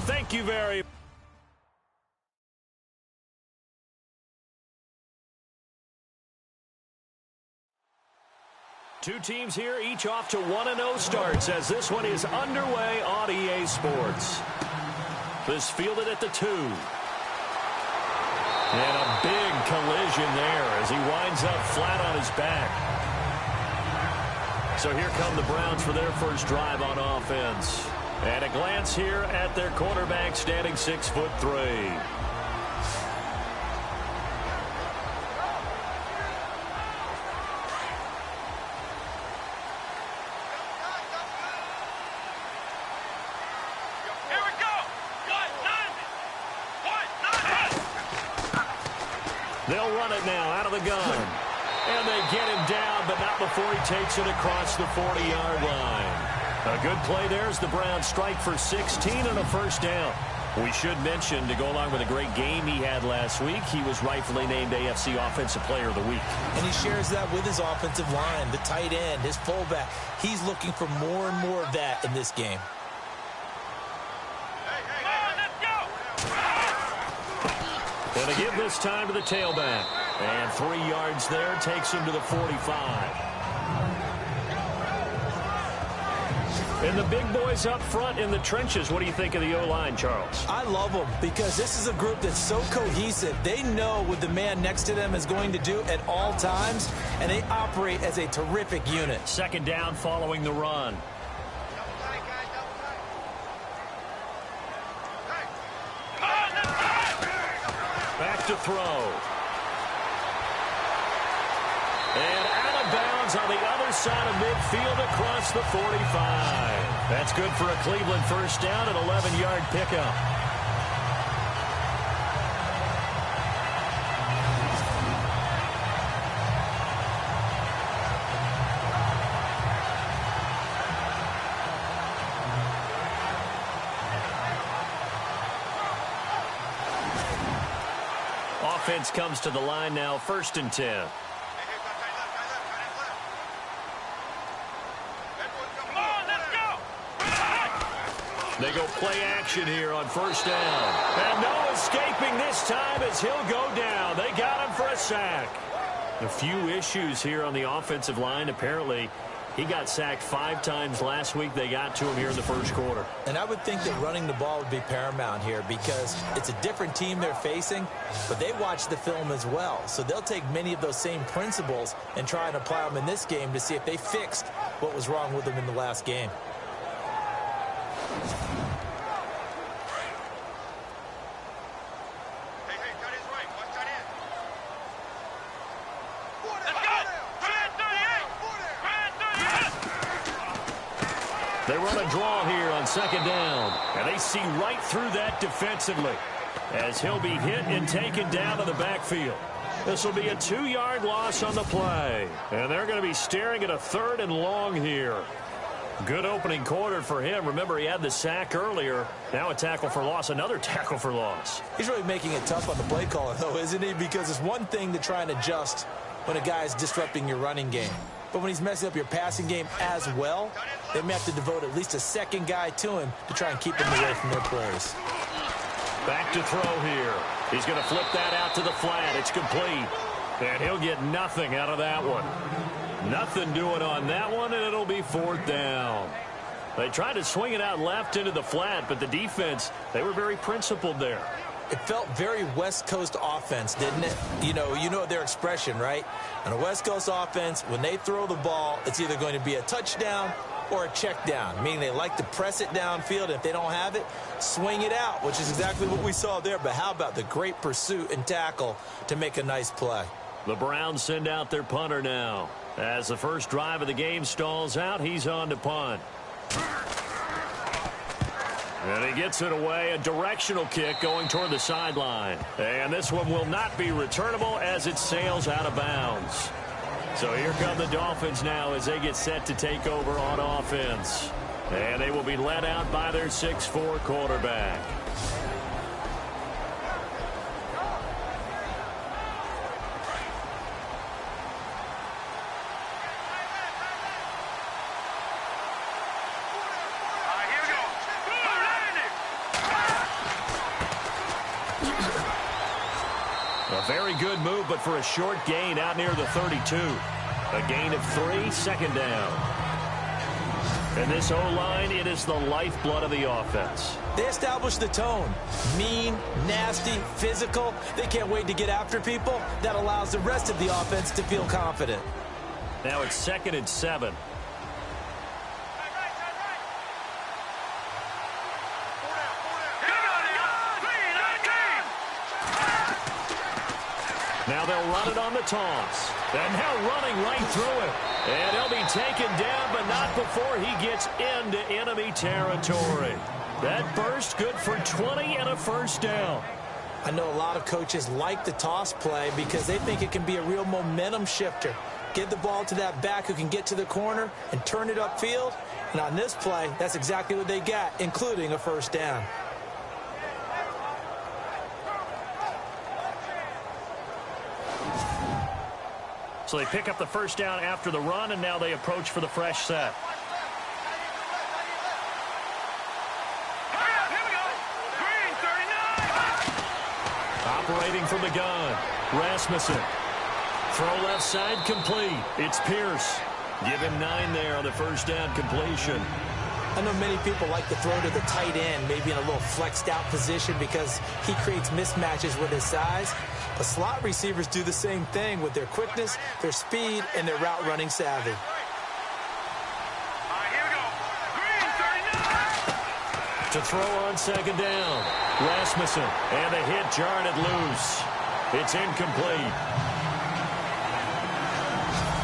Thank you very much. Two teams here, each off to 1-0 starts as this one is underway on EA Sports. This fielded at the 2. And a big collision there as he winds up flat on his back. So here come the Browns for their first drive on offense. And a glance here at their quarterback standing 6'3". They'll run it now out of the gun. And they get him down, but not before he takes it across the 40-yard line. A good play there as the Browns strike for 16 and a first down. We should mention, to go along with a great game he had last week, he was rightfully named AFC Offensive Player of the Week. And he shares that with his offensive line, the tight end, his fullback. He's looking for more and more of that in this game. And they give this time to the tailback. And 3 yards there, takes him to the 45. And the big boys up front in the trenches. What do you think of the O-line, Charles? I love them because this is a group that's so cohesive. They know what the man next to them is going to do at all times, and they operate as a terrific unit. Second down following the run. Back to throw. And out of bounds on the other side of midfield across the 45. That's good for a Cleveland first down, an 11-yard pickup. Offense comes to the line now, 1st and 10. They go play action here on first down. And no escaping this time as he'll go down. They got him for a sack. A few issues here on the offensive line. Apparently, he got sacked 5 times last week. They got to him here in the first quarter. And I would think that running the ball would be paramount here because it's a different team they're facing, but they watch the film as well. So they'll take many of those same principles and try and apply them in this game to see if they fixed what was wrong with them in the last game. They run a draw here on second down, and they see right through that defensively as he'll be hit and taken down to the backfield. This will be a 2-yard loss on the play, and they're going to be staring at a 3rd and long here. Good opening quarter for him. Remember, he had the sack earlier. Now a tackle for loss, another tackle for loss. He's really making it tough on the play caller, though, isn't he? Because it's one thing to try and adjust when a guy's disrupting your running game. But when he's messing up your passing game as well, they may have to devote at least a second guy to him to try and keep him away from their plays. Back to throw here. He's going to flip that out to the flat. It's complete. And he'll get nothing out of that one. Nothing doing on that one, and it'll be 4th down. They tried to swing it out left into the flat, but the defense, they were very principled there. It felt very West Coast offense, didn't it? You know their expression, right? On a West Coast offense, when they throw the ball, it's either going to be a touchdown or a check down, meaning they like to press it downfield. And if they don't have it, swing it out, which is exactly what we saw there. But how about the great pursuit and tackle to make a nice play? The Browns send out their punter now. As the first drive of the game stalls out, he's on to punt. And he gets it away, a directional kick going toward the sideline. And this one will not be returnable as it sails out of bounds. So here come the Dolphins now as they get set to take over on offense. And they will be led out by their 6'4" quarterback. good move, but for a short gain out near the 32. A gain of 3, second down. And this O-line, it is the lifeblood of the offense. They established the tone. Mean, nasty, physical. They can't wait to get after people. That allows the rest of the offense to feel confident. Now it's 2nd and 7. Now they'll run it on the toss. And now running right through it. And he'll be taken down, but not before he gets into enemy territory. That burst good for 20 and a first down. I know a lot of coaches like the toss play because they think it can be a real momentum shifter. Get the ball to that back who can get to the corner and turn it upfield. And on this play, that's exactly what they got, including a first down. So they pick up the first down after the run, and now they approach for the fresh set. Operating from the gun, Rasmussen. Throw left side complete. It's Pierce. Give him 9 there on the first down completion. I know many people like to throw to the tight end, maybe in a little flexed out position because he creates mismatches with his size. But slot receivers do the same thing with their quickness, their speed, and their route running savvy. To throw on second down, Rasmussen, and the hit jarred it loose. It's incomplete.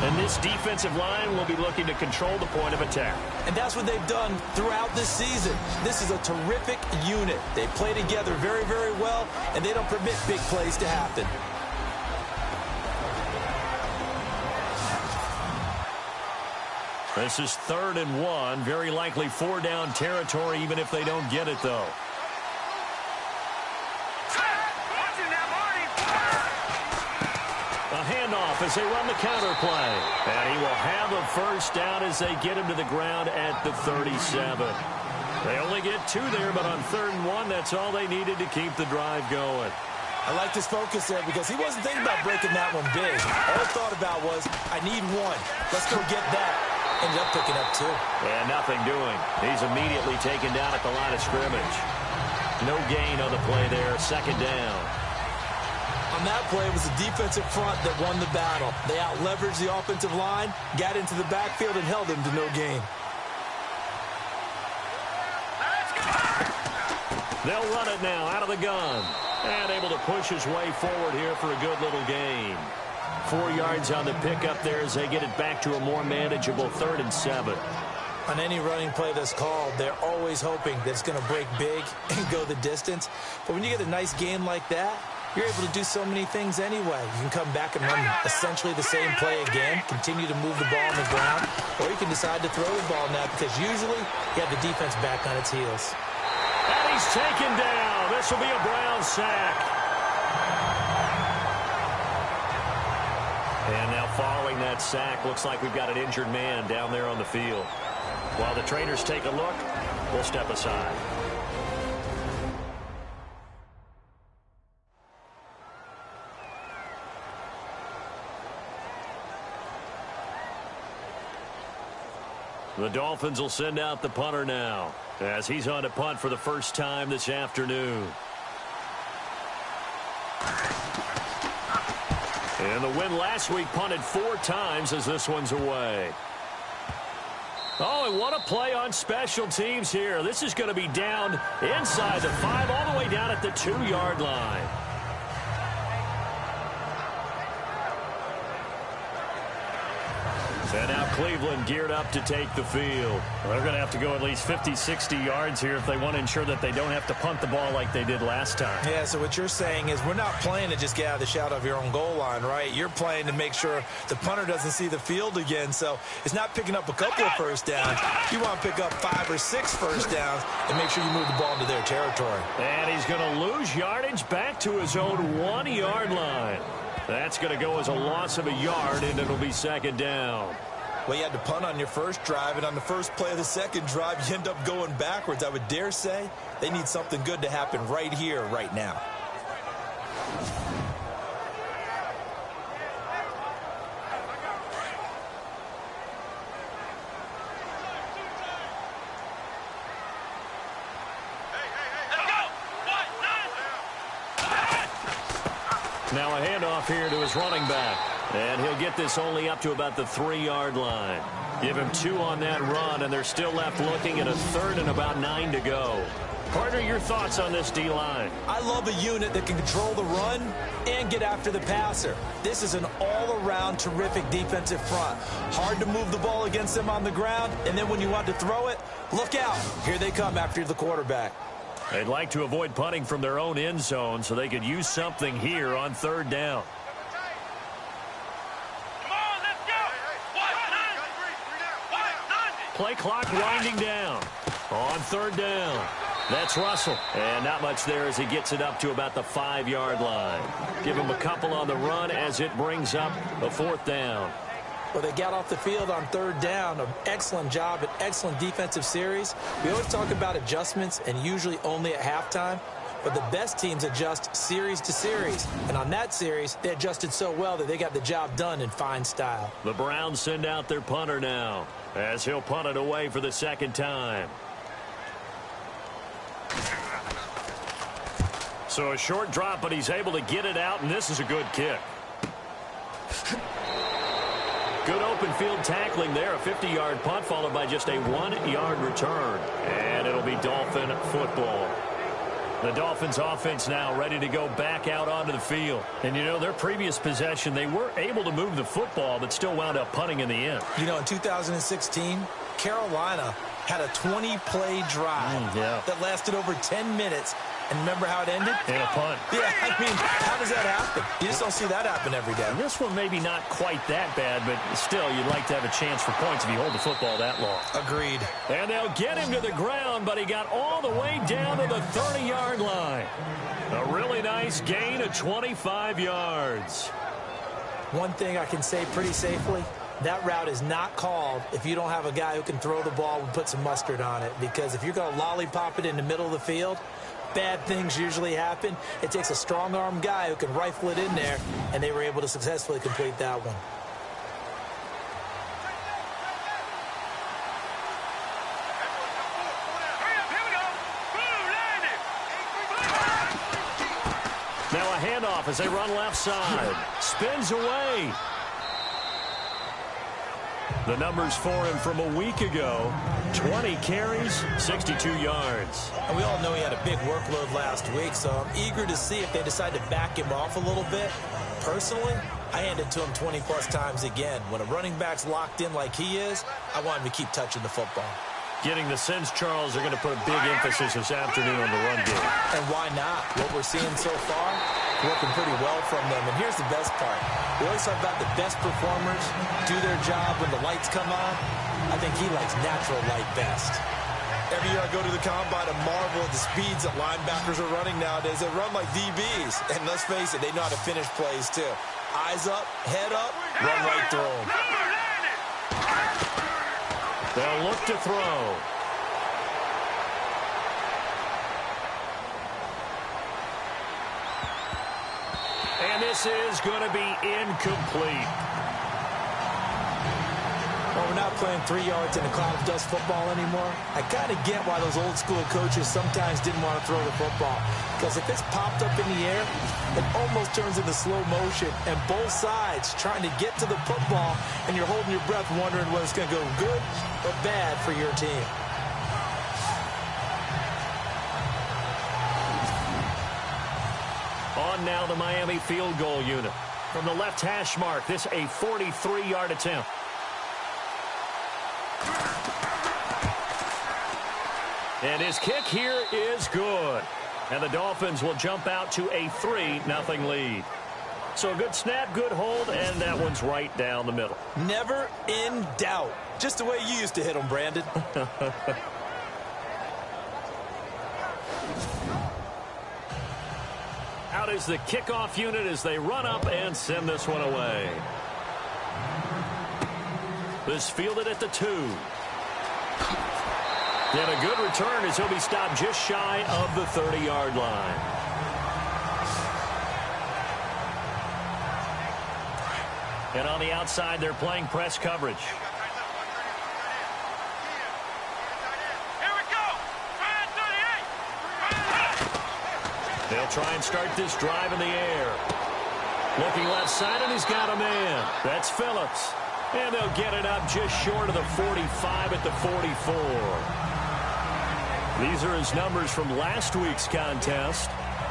And this defensive line will be looking to control the point of attack. And that's what they've done throughout this season. This is a terrific unit. They play together very, very well, and they don't permit big plays to happen. This is 3rd and 1. Very likely 4-down territory, even if they don't get it, though. A handoff as they run the counter play. And he will have a first down as they get him to the ground at the 37. They only get 2 there, but on 3rd and 1, that's all they needed to keep the drive going. I like his focus there because he wasn't thinking about breaking that one big. All he thought about was, I need 1. Let's go get that. Ended up picking up 2. And nothing doing. He's immediately taken down at the line of scrimmage. No gain on the play there. 2nd down. On that play, it was the defensive front that won the battle. They out-leveraged the offensive line, got into the backfield, and held them to no gain. They'll run it now out of the gun. And able to push his way forward here for a good little gain. 4 yards on the pickup there as they get it back to a more manageable 3rd and 7. On any running play that's called, they're always hoping that it's going to break big and go the distance. But when you get a nice gain like that, you're able to do so many things anyway. You can come back and run essentially the same play again, continue to move the ball on the ground, or you can decide to throw the ball now because usually you have the defense back on its heels. And he's taken down. This will be a Brown sack. And now following that sack, looks like we've got an injured man down there on the field. While the trainers take a look, we'll step aside. The Dolphins will send out the punter now as he's on to punt for the first time this afternoon. And the win last week punted 4 times as this one's away. Oh, and what a play on special teams here. This is going to be down inside the 5 all the way down at the 2-yard line. And now Cleveland geared up to take the field. Well, they're going to have to go at least 50, 60 yards here if they want to ensure that they don't have to punt the ball like they did last time. Yeah, so what you're saying is we're not playing to just get out of the shadow of your own goal line, right? You're playing to make sure the punter doesn't see the field again. So it's not picking up a couple of first downs. You want to pick up 5 or 6 first downs and make sure you move the ball into their territory. And he's going to lose yardage back to his own 1-yard line. That's going to go as a loss of a yard, and it'll be 2nd down. Well, you had to punt on your first drive, and on the first play of the second drive, you end up going backwards. I would dare say they need something good to happen right here, right now. Now a handoff here to his running back. And he'll get this only up to about the 3-yard line. Give him 2 on that run, and they're still left looking at a 3rd and about 9 to go. Partner, your thoughts on this D-line? I love a unit that can control the run and get after the passer. This is an all-around terrific defensive front. Hard to move the ball against them on the ground, and then when you want to throw it, look out. Here they come after the quarterback. They'd like to avoid punting from their own end zone so they could use something here on 3rd down. Play clock winding down on 3rd down. That's Russell. And not much there as he gets it up to about the 5-yard line. Give him a couple on the run as it brings up a 4th down. Well, they got off the field on 3rd down. An excellent job, an excellent defensive series. We always talk about adjustments and usually only at halftime. But the best teams adjust series to series. And on that series, they adjusted so well that they got the job done in fine style. The Browns send out their punter now as he'll punt it away for the 2nd time. So a short drop, but he's able to get it out, and this is a good kick. Good open field tackling there. A 50-yard punt followed by just a 1-yard return. And it'll be Dolphin football. The Dolphins offense now ready to go back out onto the field. And, you know, their previous possession, they were able to move the football, but still wound up punting in the end. You know, in 2016, Carolina had a 20-play drive that lasted over 10 minutes. And remember how it ended? In a punt. Yeah, I mean, how does that happen? You just don't see that happen every day. And this one maybe not quite that bad, but still, you'd like to have a chance for points if you hold the football that long. Agreed. And they'll get him to the ground, but he got all the way down to the 30-yard line. A really nice gain of 25 yards. One thing I can say pretty safely, that route is not called if you don't have a guy who can throw the ball and put some mustard on it. Because if you're going to lollipop it in the middle of the field, bad things usually happen. It takes a strong-arm guy who can rifle it in there, and they were able to successfully complete that one. Now a handoff as they run left side. Spins away. The numbers for him from a week ago, 20 carries, 62 yards. And we all know he had a big workload last week, so I'm eager to see if they decide to back him off a little bit. Personally, I hand it to him 20-plus times again. When a running back's locked in like he is, I want him to keep touching the football. Getting the sense, Charles, they're going to put a big emphasis this afternoon on the run game. And why not? What we're seeing so far, working pretty well from them. And here's the best part. We always talk about the best performers do their job when the lights come on. I think he likes natural light best. Every year I go to the combine and marvel at the speeds that linebackers are running nowadays. They run like DBs. And let's face it, they know how to finish plays too. Eyes up, head up, run right through them. They'll look to throw. And this is going to be incomplete. Well, we're not playing 3 yards in a cloud of dust football anymore. I kind of get why those old school coaches sometimes didn't want to throw the football. Because if it's popped up in the air, it almost turns into slow motion. And both sides trying to get to the football, and you're holding your breath wondering whether it's going to go good or bad for your team. On now the Miami field goal unit. From the left hash mark, this a 43-yard attempt. And his kick here is good. And the Dolphins will jump out to a 3-0 lead. So a good snap, good hold, and that one's right down the middle. Never in doubt. Just the way you used to hit them, Brandon. Out is the kickoff unit as they run up and send this one away. This fielded at the 2. And a good return as he'll be stopped just shy of the 30-yard line. And on the outside, they're playing press coverage. They'll try and start this drive in the air. Looking left side, and he's got a man. That's Phillips. And they'll get it up just short of the 45 at the 44. These are his numbers from last week's contest.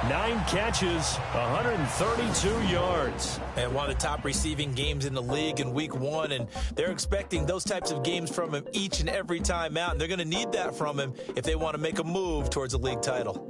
9 catches, 132 yards. And one of the top receiving games in the league in week 1, and they're expecting those types of games from him each and every time out, and they're going to need that from him if they want to make a move towards a league title.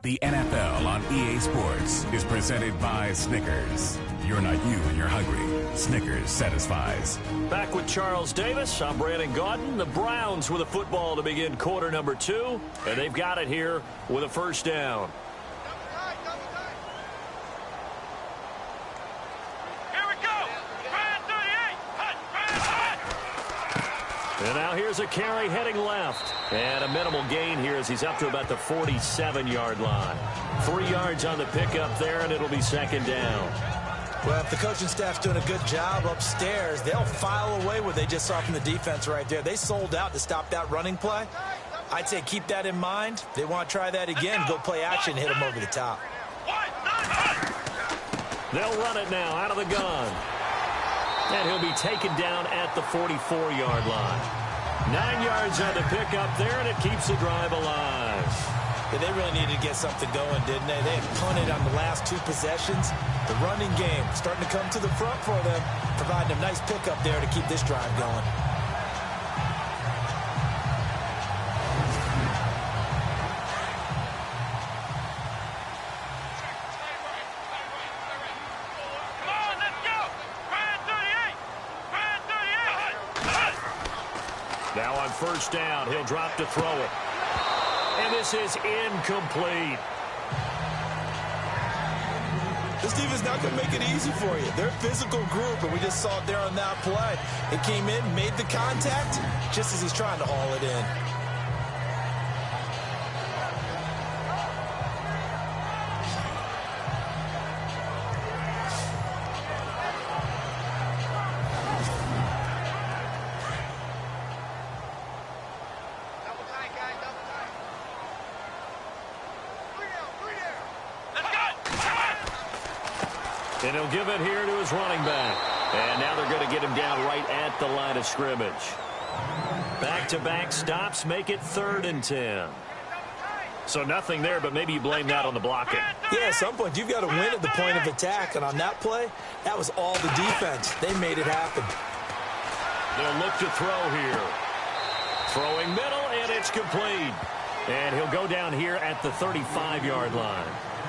The NFL on EA Sports is presented by Snickers. You're not you when you're hungry. Snickers satisfies. Back with Charles Davis. I'm Brandon Gaudin. The Browns with a football to begin quarter number 2. And they've got it here with a first down. And now here's a carry heading left. And a minimal gain here as he's up to about the 47-yard line. 3 yards on the pickup there, and it'll be second down. Well, if the coaching staff's doing a good job upstairs, they'll file away what they just saw from the defense right there. They sold out to stop that running play. I'd say keep that in mind. They want to try that again, go play action, hit them over the top. They'll run it now out of the gun. And he'll be taken down at the 44-yard line. 9 yards on the pickup there, and it keeps the drive alive. Yeah, they really needed to get something going, didn't they? They had punted on the last 2 possessions. The running game starting to come to the front for them, providing a nice pickup there to keep this drive going. Now on first down, he'll drop to throw it. And this is incomplete. This defense not going to make it easy for you. They're a physical group, and we just saw it there on that play. It came in, made the contact, just as he's trying to haul it in. And he'll give it here to his running back. And now they're going to get him down right at the line of scrimmage. Back-to-back stops make it 3rd and 10. So nothing there, but maybe you blame that on the blocking. Yeah, at some point you've got to win at the point of attack. And on that play, that was all the defense. They made it happen. They'll look to throw here. Throwing middle, and it's complete. And he'll go down here at the 35-yard line.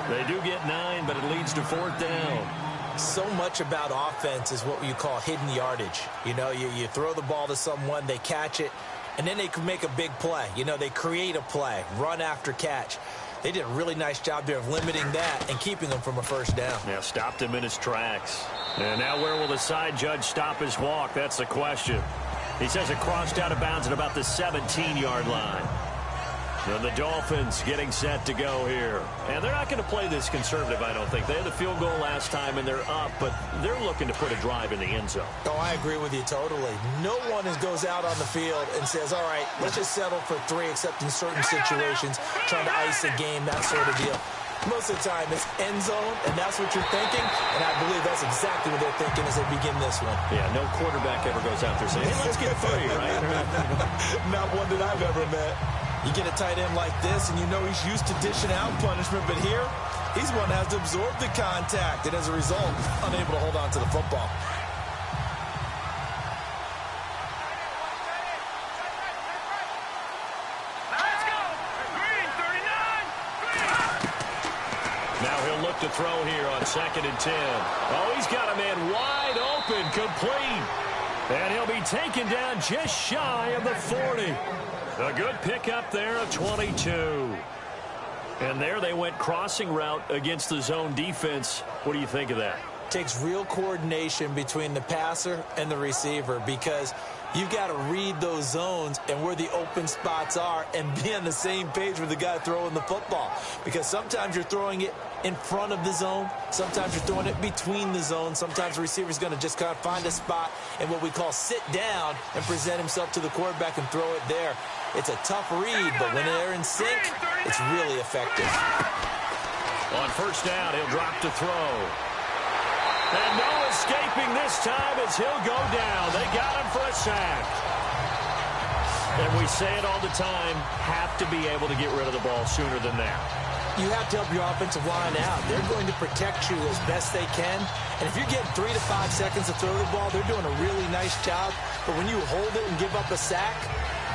They do get 9, but it leads to 4th down. So much about offense is what you call hidden yardage. You know, you throw the ball to someone, they catch it, and then they can make a big play. You know, they create a play, run after catch. They did a really nice job there of limiting that and keeping them from a first down. Yeah, stopped him in his tracks. And now where will the side judge stop his walk? That's the question. He says it crossed out of bounds at about the 17-yard line. And the Dolphins getting set to go here. And they're not going to play this conservative, I don't think. They had the field goal last time, and they're up, but they're looking to put a drive in the end zone. Oh, I agree with you totally. No one goes out on the field and says, all right, let's just settle for 3, except in certain situations, trying to ice a game, that sort of deal. Most of the time, it's end zone, and that's what you're thinking, and I believe that's exactly what they're thinking as they begin this one. Yeah, no quarterback ever goes out there saying, hey, let's get 3, right? Not one that I've ever met. You get a tight end like this, and you know he's used to dishing out punishment, but here, he's one that has to absorb the contact, and as a result, unable to hold on to the football. Now he'll look to throw here on 2nd and 10. Oh, he's got a man wide open, complete. And he'll be taken down just shy of the 40. A good pickup there of 22. And there they went crossing route against the zone defense. What do you think of that? Takes real coordination between the passer and the receiver because you've got to read those zones and where the open spots are and be on the same page with the guy throwing the football. Because sometimes you're throwing it in front of the zone. Sometimes you're throwing it between the zones. Sometimes the receiver's going to just kind of find a spot and what we call sit down and present himself to the quarterback and throw it there. It's a tough read, but when they're in sync, it's really effective. On first down, he'll drop to throw. And no escaping this time as he'll go down. They got him for a sack. And we say it all the time, have to be able to get rid of the ball sooner than that. You have to help your offensive line out. They're going to protect you as best they can. And if you're getting 3 to 5 seconds to throw the ball, they're doing a really nice job. But when you hold it and give up a sack,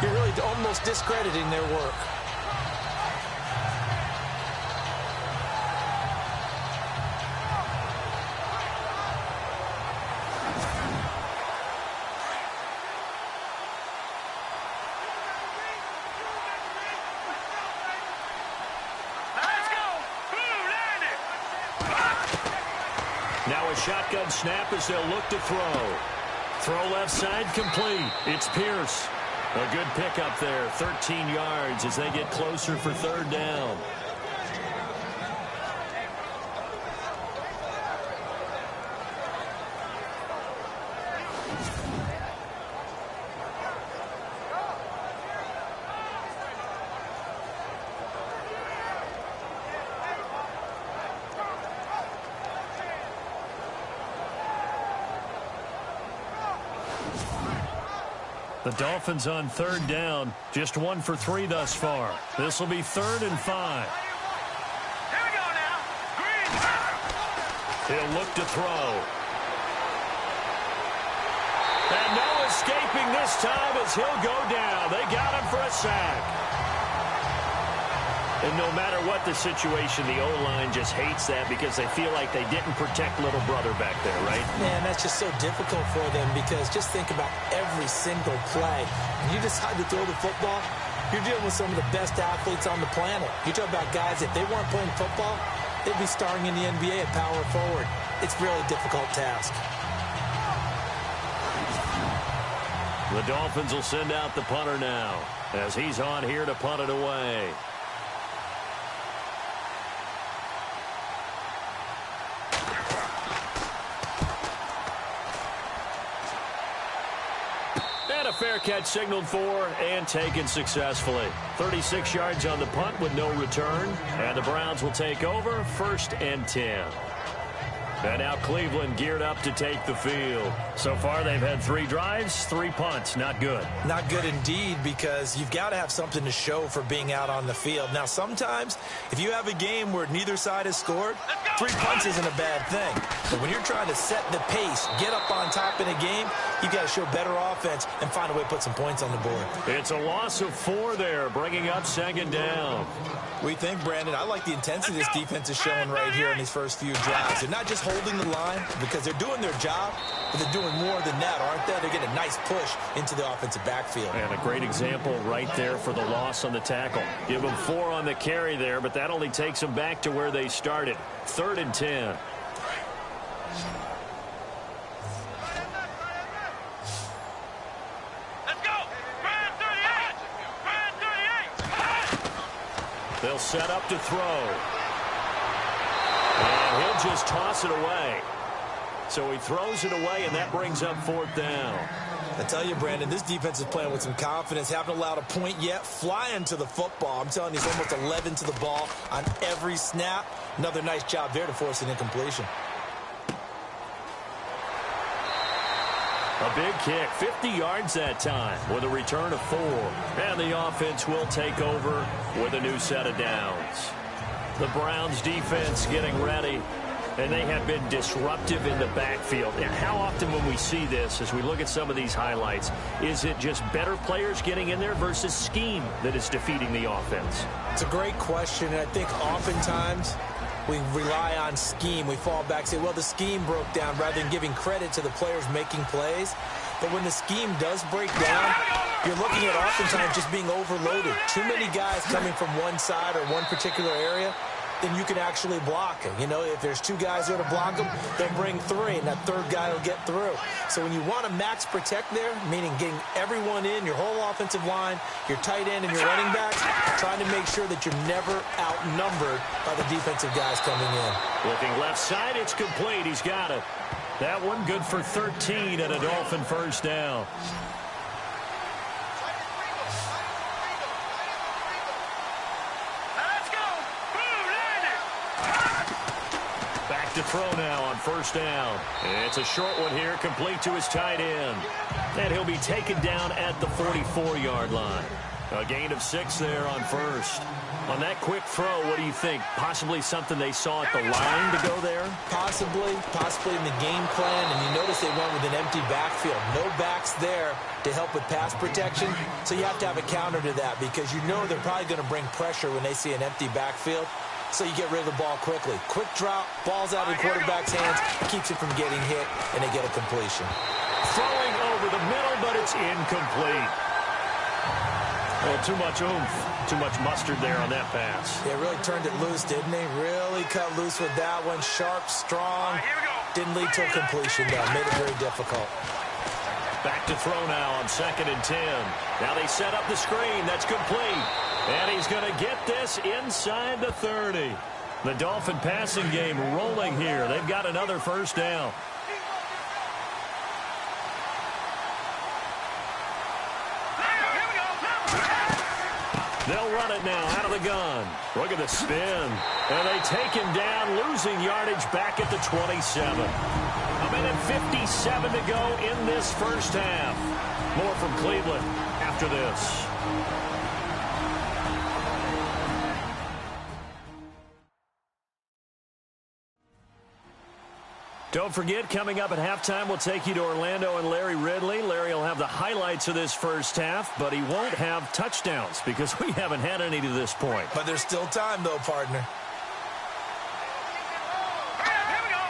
you're really almost discrediting their work. Now a shotgun snap as they'll look to throw. Throw left side complete. It's Pierce. A good pickup there. 13 yards as they get closer for third down. The Dolphins on third down, just 1 for 3 thus far. This will be 3rd and 5. Here we go now. Green. He'll look to throw. And no escaping this time as he'll go down. They got him for a sack. And no matter what the situation, the O-line just hates that because they feel like they didn't protect little brother back there, right? Man, that's just so difficult for them because just think about every single play. When you decide to throw the football, you're dealing with some of the best athletes on the planet. You talk about guys, if they weren't playing football, they'd be starring in the NBA at power forward. It's really a difficult task. The Dolphins will send out the punter now as he's on here to punt it away. And a fair catch signaled for and taken successfully. 36 yards on the punt with no return. And the Browns will take over 1st and 10. And now Cleveland geared up to take the field. So far they've had 3 drives, 3 punts. Not good. Not good indeed because you've got to have something to show for being out on the field. Now sometimes if you have a game where neither side has scored, 3 punts isn't a bad thing. But when you're trying to set the pace, get up on top in a game, you've got to show better offense and find a way to put some points on the board. It's a loss of 4 there, bringing up 2nd down. We think, Brandon, I like the intensity this defense is showing right here in these first few drives. They're not just holding the line because they're doing their job, but they're doing more than that, aren't they? They're getting a nice push into the offensive backfield. And a great example right there for the loss on the tackle. Give them 4 on the carry there, but that only takes them back to where they started. 3rd and 10. They'll set up to throw. And he'll just toss it away. So he throws it away, and that brings up 4th down. I tell you, Brandon, this defense is playing with some confidence. Haven't allowed a point yet. Flying to the football. I'm telling you, he's almost 11 to the ball on every snap. Another nice job there to force an incompletion. A big kick, 50 yards that time with a return of 4. And the offense will take over with a new set of downs. The Browns defense getting ready, and they have been disruptive in the backfield. And how often when we see this, as we look at some of these highlights, is it just better players getting in there versus scheme that is defeating the offense? It's a great question, and I think oftentimes we rely on scheme. We fall back and say, well, the scheme broke down rather than giving credit to the players making plays. But when the scheme does break down, you're looking at oftentimes just being overloaded. Too many guys coming from one side or one particular area, then you can actually block it. You know, if there's 2 guys there to block them, they'll bring 3, and that 3rd guy will get through. So when you want to max protect there, meaning getting everyone in, your whole offensive line, your tight end, and your running backs, trying to make sure that you're never outnumbered by the defensive guys coming in. Looking left side, it's complete. He's got it. That one good for 13 and a Dolphin 1st down. to throw now on first down. It's a short one here, complete to his tight end. And he'll be taken down at the 44-yard line. A gain of 6 there on first. On that quick throw, what do you think? Possibly something they saw at the line to go there? Possibly in the game plan. And you notice they went with an empty backfield. No backs there to help with pass protection. So you have to have a counter to that because you know they're probably going to bring pressure when they see an empty backfield. So you get rid of the ball quickly. Quick drop, ball's out of the quarterback's hands, keeps it from getting hit, and they get a completion. Throwing over the middle, but it's incomplete. Well, too much oomph, too much mustard there on that pass. They really turned it loose, didn't they? Really cut loose with that one. Sharp, strong. Didn't lead to a completion, though. Made it very difficult. Back to throw now on 2nd and 10. Now they set up the screen. That's complete. And he's going to get this inside the 30. The Dolphin passing game rolling here. They've got another first down. They'll run it now out of the gun. Look at the spin. And they take him down, losing yardage back at the 27. A minute 57 to go in this first half. More from Cleveland after this. Don't forget, coming up at halftime, we'll take you to Orlando and Larry Ridley. Larry will have the highlights of this first half, but he won't have touchdowns because we haven't had any to this point. But there's still time, though, partner. Here we go.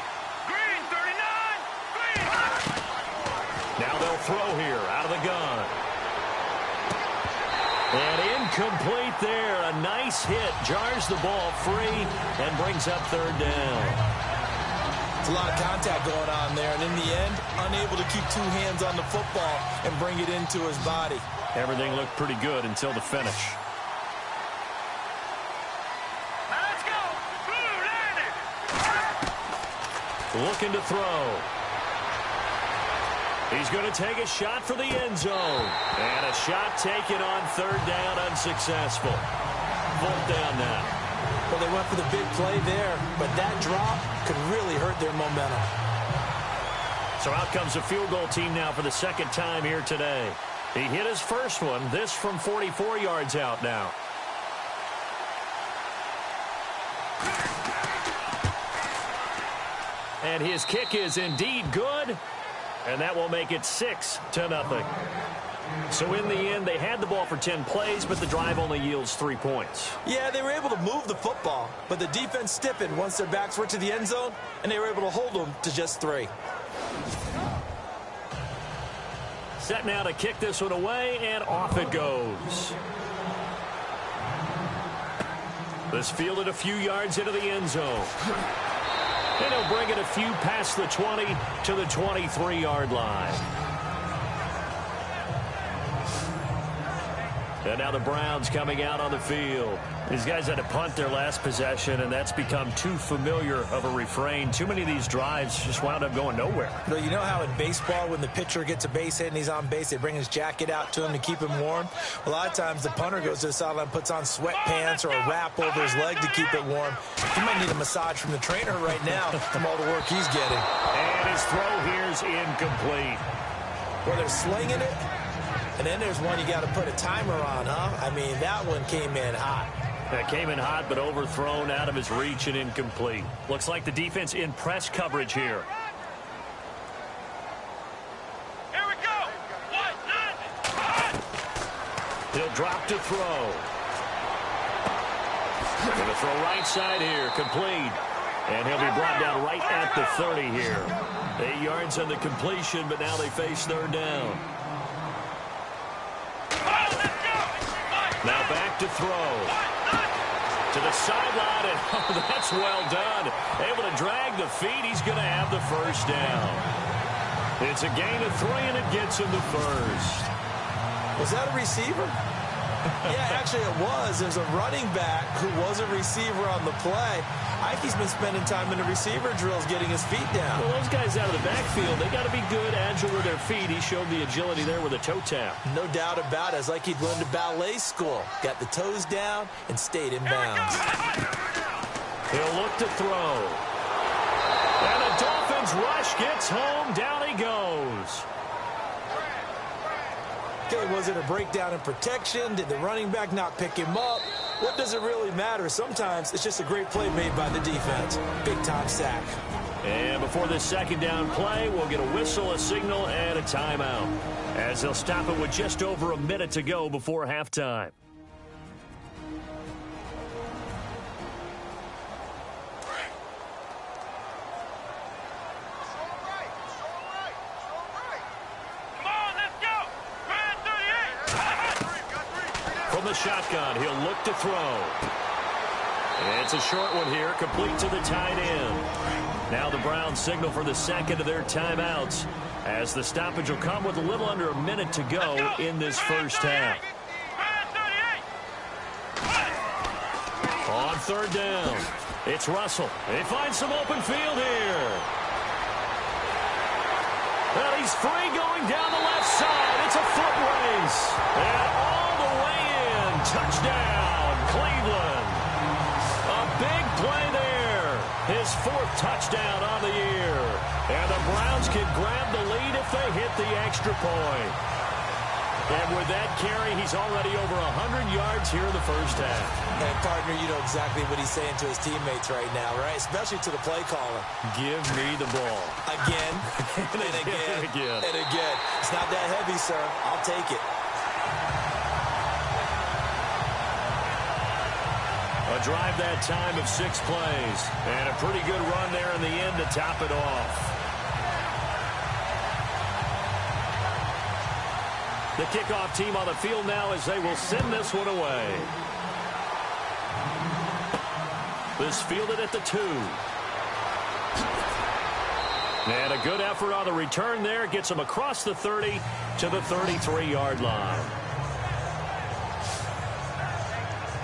Green, 39. Green. Now they'll throw here out of the gun. And incomplete there. A nice hit. Jars the ball free and brings up 3rd down. A lot of contact going on there, and in the end, unable to keep 2 hands on the football and bring it into his body. Everything looked pretty good until the finish. Let's go. Blue landed. Looking to throw. He's going to take a shot for the end zone. And a shot taken on 3rd down, unsuccessful. 4th down now. Well, they went for the big play there, but that drop could really hurt their momentum. So out comes the field goal team now for the 2nd time here today. He hit his first one, this from 44 yards out now. And his kick is indeed good, and that will make it 6-0. So in the end, they had the ball for 10 plays, but the drive only yields 3 points. Yeah, they were able to move the football, but the defense stiffened once their backs were to the end zone, and they were able to hold them to just 3. Set now to kick this one away, and off it goes. This fielded a few yards into the end zone. And he'll bring it a few past the 20 to the 23-yard line. And now the Browns coming out on the field. These guys had to punt their last possession, and that's become too familiar of a refrain. Too many of these drives just wound up going nowhere. You know how in baseball, when the pitcher gets a base hit and he's on base, they bring his jacket out to him to keep him warm? A lot of times the punter goes to the sideline, puts on sweatpants or a wrap over his leg to keep it warm. He might need a massage from the trainer right now from all the work he's getting. And his throw here's incomplete. Well, they're slinging it. And then there's one you got to put a timer on, huh? I mean, that one came in hot. That came in hot, but overthrown out of his reach and incomplete. Looks like the defense in press coverage here. Here we go. He'll drop to throw. Going to throw right side here, complete. And he'll be brought down right at the 30 here. 8 yards on the completion, but now they face 3rd down. Now back to throw. To the sideline, and oh, that's well done. Able to drag the feet. He's going to have the first down. It's a gain of 3, and it gets him the first. Was that a receiver? Yeah, actually it was. There's a running back who was a receiver on the play. Ikey's been spending time in the receiver drills getting his feet down. Well, those guys out of the backfield, they got to be good, agile with their feet. He showed the agility there with a toe tap. No doubt about it. It's like he'd learned to ballet school. Got the toes down and stayed in bounds. He'll look to throw. Browns rush gets home. Down he goes. Okay, was it a breakdown in protection? Did the running back not pick him up? What does it really matter? Sometimes it's just a great play made by the defense. Big-time sack. And before this second down play, we'll get a whistle, a signal, and a timeout, as they'll stop it with just over a minute to go before halftime. From the shotgun, he'll look to throw. It's a short one here, complete to the tight end. Now the Browns signal for the second of their timeouts, as the stoppage will come with a little under a minute to go in this first half. On third down, it's Russell. He finds some open field here. Well, he's free going down the left side. It's a foot race. And all the way in. Touchdown, Cleveland. A big play there. His fourth touchdown on the year. And the Browns can grab the lead if they hit the extra point. And with that carry, he's already over 100 yards here in the first half. And, partner, you know exactly what he's saying to his teammates right now, right? Especially to the play caller. Give me the ball. Again, and again, and again. It's not that heavy, sir. I'll take it. A drive that time of 6 plays. And a pretty good run there in the end to top it off. The kickoff team on the field now as they will send this one away. This fielded at the 2. And a good effort on the return there. Gets him across the 30 to the 33-yard line.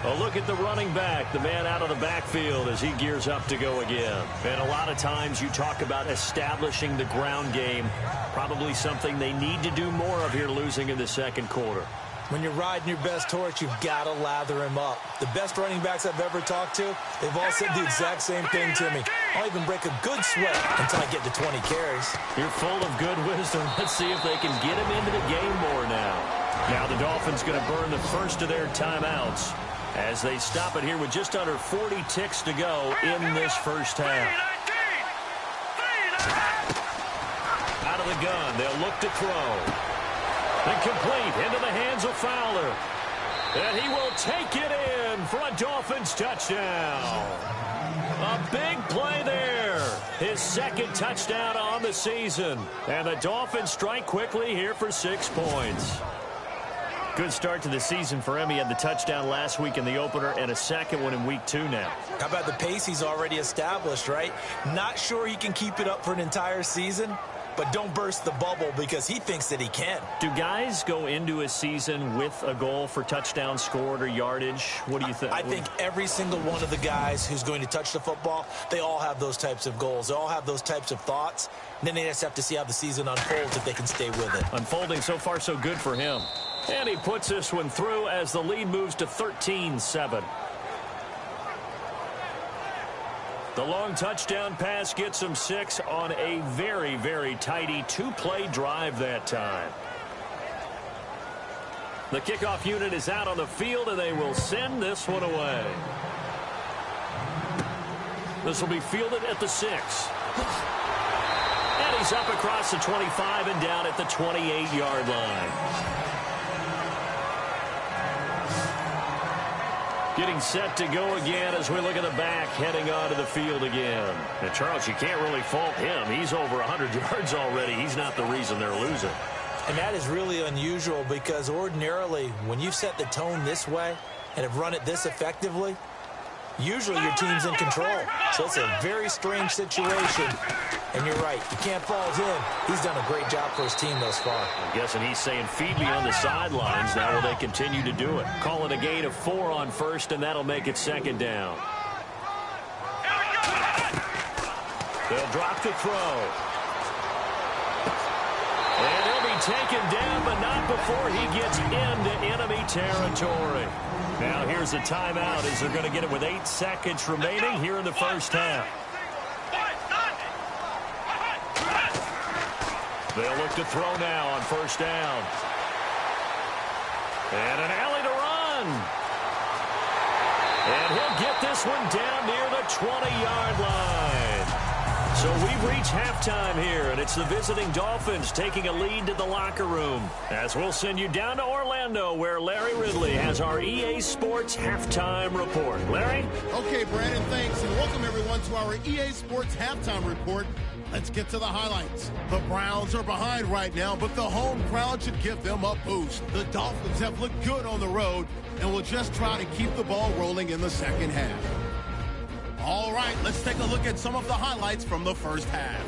A look at the running back, the man out of the backfield as he gears up to go again. And a lot of times you talk about establishing the ground game. Probably something they need to do more of here, losing in the second quarter. When you're riding your best horse, you've got to lather him up. The best running backs I've ever talked to, they've all said the exact same thing to me. I'll even break a good sweat until I get to 20 carries. You're full of good wisdom. Let's see if they can get him into the game more now. Now the Dolphins going to burn the first of their timeouts as they stop it here with just under 40 ticks to go in this first half. Out of the gun, they'll look to throw. Incomplete into the hands of Fowler. And he will take it in for a Dolphins touchdown. A big play there. His second touchdown on the season. And the Dolphins strike quickly here for 6 points. Good start to the season for him. He had the touchdown last week in the opener and a second one in week 2 now. How about the pace he's already established, right? Not sure he can keep it up for an entire season, but don't burst the bubble because he thinks that he can. Do guys go into a season with a goal for touchdown scored or yardage? What do you think? I think every single one of the guys who's going to touch the football, they all have those types of goals. They all have those types of thoughts. And then they just have to see how the season unfolds if they can stay with it. Unfolding so far so good for him. And he puts this one through as the lead moves to 13-7. The long touchdown pass gets him 6 on a very, very tidy 2-play drive that time. The kickoff unit is out on the field, and they will send this one away. This will be fielded at the 6. And he's up across the 25 and down at the 28-yard line. Getting set to go again as we look at the back, heading onto the field again. And Charles, you can't really fault him. He's over 100 yards already. He's not the reason they're losing. And that is really unusual because ordinarily when you've set the tone this way and have run it this effectively, usually your team's in control. So it's a very strange situation. And you're right, you can't fault him. He's done a great job for his team thus far. I'm guessing he's saying, feed me on the sidelines. Now will they continue to do it? Call it a gain of 4 on first, and that'll make it second down. They'll drop the throw. And he'll be taken down, but not before he gets into enemy territory. Now here's a timeout as they're going to get it with 8 seconds remaining here in the first half. They'll look to throw now on first down. And an alley to run. And he'll get this one down near the 20-yard line. So we've reached halftime here, and it's the visiting Dolphins taking a lead to the locker room. As we'll send you down to Orlando, where Larry Ridley has our EA Sports Halftime Report. Larry? Okay, Brandon, thanks, and welcome everyone to our EA Sports Halftime Report. Let's get to the highlights. The Browns are behind right now, but the home crowd should give them a boost. The Dolphins have looked good on the road, and will just try to keep the ball rolling in the second half. All right, let's take a look at some of the highlights from the first half.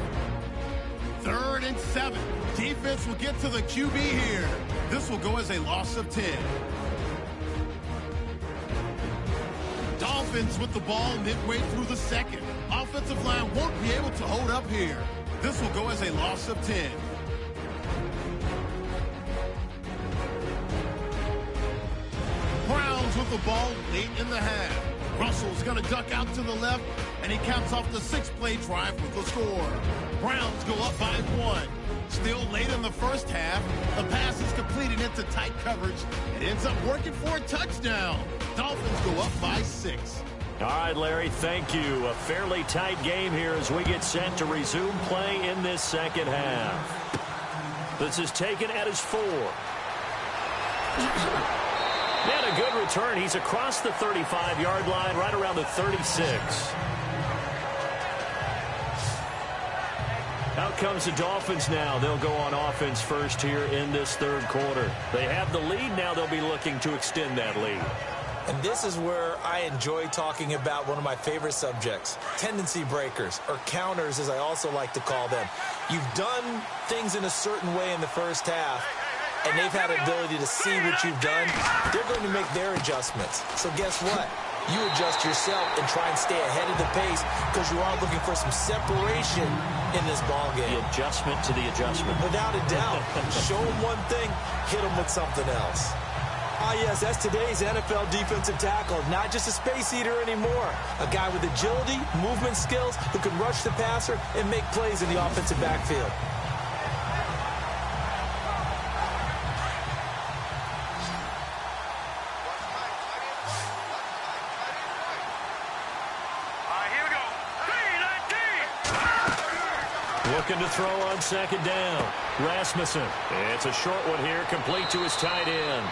3rd and 7. Defense will get to the QB here. This will go as a loss of 10. Dolphins with the ball midway through the second. Offensive line won't be able to hold up here. This will go as a loss of 10. Browns with the ball late in the half. Russell's going to duck out to the left, and he caps off the 6-play drive with the score. Browns go up by 1. Still late in the first half, the pass is completed into tight coverage. It ends up working for a touchdown. Dolphins go up by 6. All right, Larry, thank you. A fairly tight game here as we get set to resume play in this second half. This is taken at his 4. And a good return. He's across the 35-yard line, right around the 36. Out comes the Dolphins now. They'll go on offense first here in this third quarter. They have the lead. Now they'll be looking to extend that lead. And this is where I enjoy talking about one of my favorite subjects, tendency breakers, or counters as I also like to call them. You've done things in a certain way in the first half, and they've had the ability to see what you've done. They're going to make their adjustments. So guess what? You adjust yourself and try and stay ahead of the pace because you are looking for some separation in this ballgame. The adjustment to the adjustment. Without a doubt. Show them one thing, hit them with something else. Ah, yes, that's today's NFL defensive tackle. Not just a space eater anymore. A guy with agility, movement skills, who can rush the passer and make plays in the offensive backfield. Looking to throw on second down. Rasmussen. It's a short one here, complete to his tight end.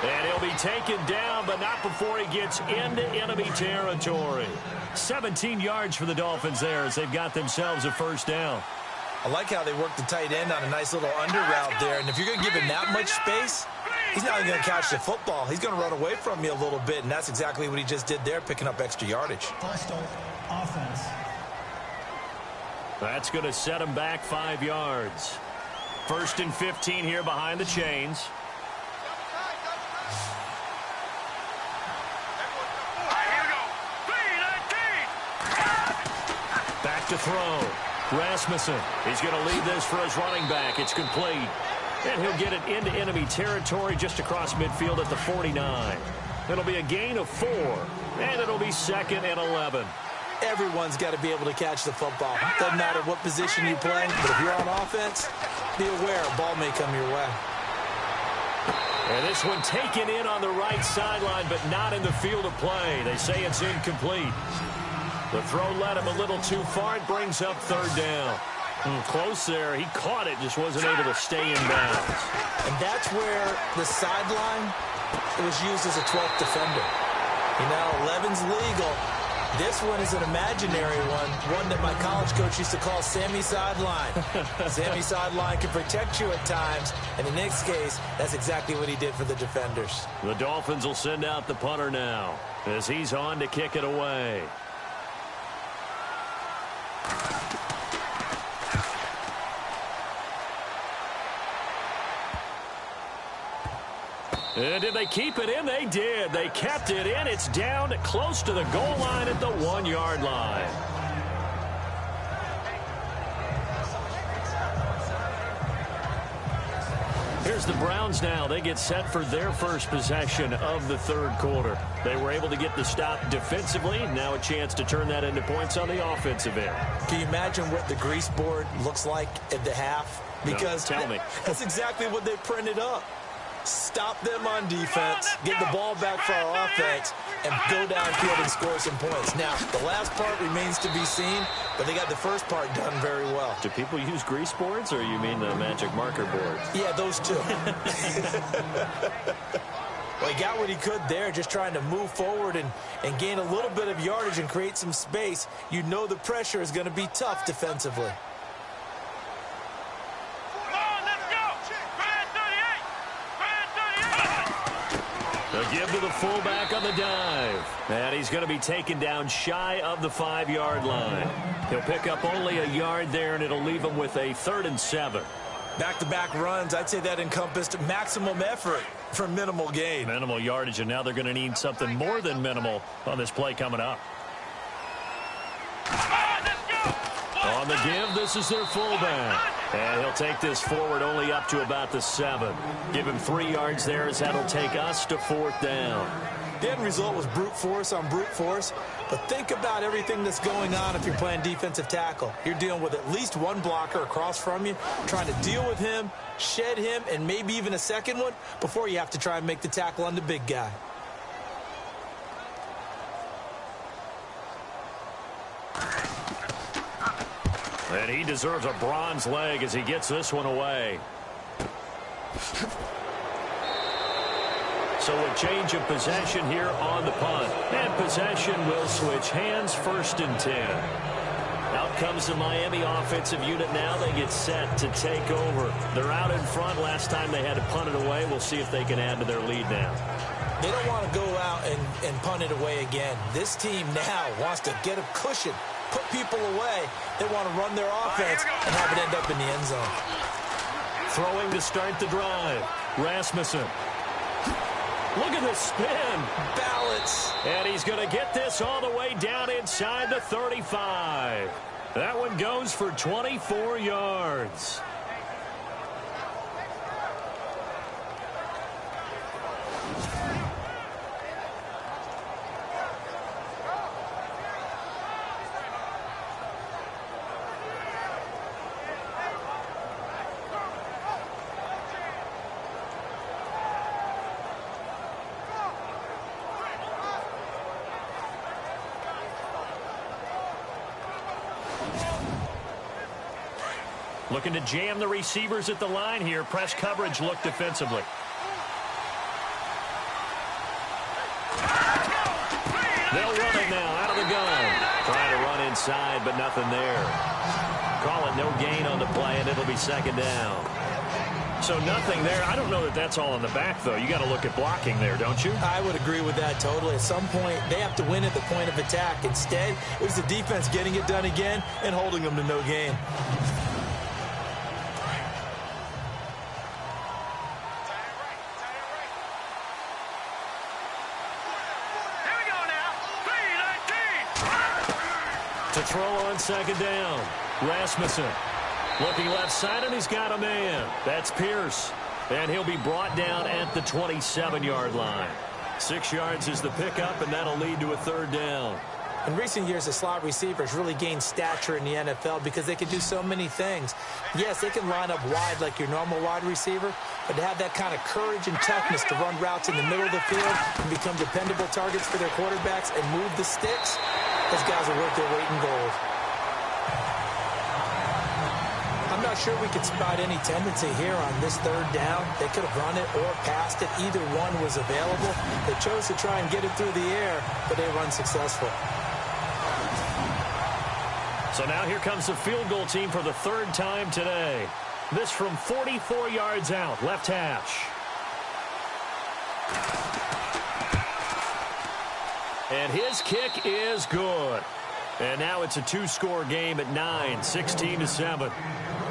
And he'll be taken down, but not before he gets into enemy territory. 17 yards for the Dolphins there as they've got themselves a first down. I like how they work the tight end on a nice little under route there. And if you're going to give him that much space, he's not even going to catch the football. He's going to run away from you a little bit, and that's exactly what he just did there, picking up extra yardage. First offense. That's going to set him back 5 yards. 1st and 15 here behind the chains. Back to throw. Rasmussen. He's going to lead this for his running back. It's complete. And he'll get it into enemy territory just across midfield at the 49. It'll be a gain of 4. And it'll be 2nd and 11. Everyone's got to be able to catch the football. Doesn't matter what position you play, but if you're on offense, be aware a ball may come your way. And this one taken in on the right sideline, but not in the field of play. They say it's incomplete. The throw led him a little too far. It brings up 3rd down. Close there. He caught it, just wasn't able to stay in bounds. And that's where the sideline was used as a 12th defender. You know, 11's legal. This one is an imaginary one that my college coach used to call Sammy Sideline. Sammy Sideline can protect you at times, and in this case, that's exactly what he did for the defenders. The Dolphins will send out the punter now as he's on to kick it away. And did they keep it in? They did. They kept it in. It's down close to the goal line at the 1-yard line. here's the Browns now. They get set for their first possession of the third quarter. They were able to get the stop defensively. Now a chance to turn that into points on the offensive end. Can you imagine what the grease board looks like at the half? Because no, tell me. That's exactly what they printed up. Stop them on defense, get the ball back for our offense, and go downfield and score some points. Now, the last part remains to be seen, but they got the first part done very well. Do people use grease boards, or you mean the magic marker boards? Yeah, those two. Well, he got what he could there, just trying to move forward and gain a little bit of yardage and create some space. You know the pressure is going to be tough defensively. They'll give to the fullback on the dive. And he's going to be taken down shy of the 5-yard line. He'll pick up only a yard there, and it'll leave him with a 3rd and 7. Back-to-back runs, I'd say that encompassed maximum effort for minimal gain. Minimal yardage, and now they're going to need something more than minimal on this play coming up. On the give, this is their fullback. And he'll take this forward only up to about the 7. Give him 3 yards there as that'll take us to 4th down. The end result was brute force on brute force. But think about everything that's going on if you're playing defensive tackle. You're dealing with at least one blocker across from you, trying to deal with him, shed him, and maybe even a second one before you have to try and make the tackle on the big guy. And he deserves a bronze leg as he gets this one away. So a change of possession here on the punt. And possession will switch hands, 1st and 10. Out comes the Miami offensive unit now. They get set to take over. They're out in front. Last time they had to punt it away. We'll see if they can add to their lead now. They don't want to go out and punt it away again. This team now wants to get a cushion, put people away. They want to run their offense and have it end up in the end zone. Throwing to start the drive. Rasmussen. Look at the spin. Balance. And he's going to get this all the way down inside the 35. That one goes for 24 yards. Looking to jam the receivers at the line here. Press coverage look defensively. They'll run it now out of the gun. Trying to run inside, but nothing there. Call it no gain on the play, and it'll be 2nd down. So nothing there. I don't know that that's all in the back, though. You got to look at blocking there, don't you? I would agree with that totally. At some point, they have to win at the point of attack. Instead, it was the defense getting it done again and holding them to no gain. To throw on 2nd down. Rasmussen looking left side, and he's got a man. That's Pierce. And he'll be brought down at the 27-yard line. 6 yards is the pickup, and that'll lead to a 3rd down. In recent years, the slot receivers really gained stature in the NFL because they can do so many things. Yes, they can line up wide like your normal wide receiver, but to have that kind of courage and toughness to run routes in the middle of the field and become dependable targets for their quarterbacks and move the sticks, those guys are worth their weight in gold. I'm not sure we could spot any tendency here on this 3rd down. They could have run it or passed it. Either one was available. They chose to try and get it through the air, but they were unsuccessful. So now here comes the field goal team for the 3rd time today. This from 44 yards out, left hash. And his kick is good. And now it's a 2-score game at 9, 16-7.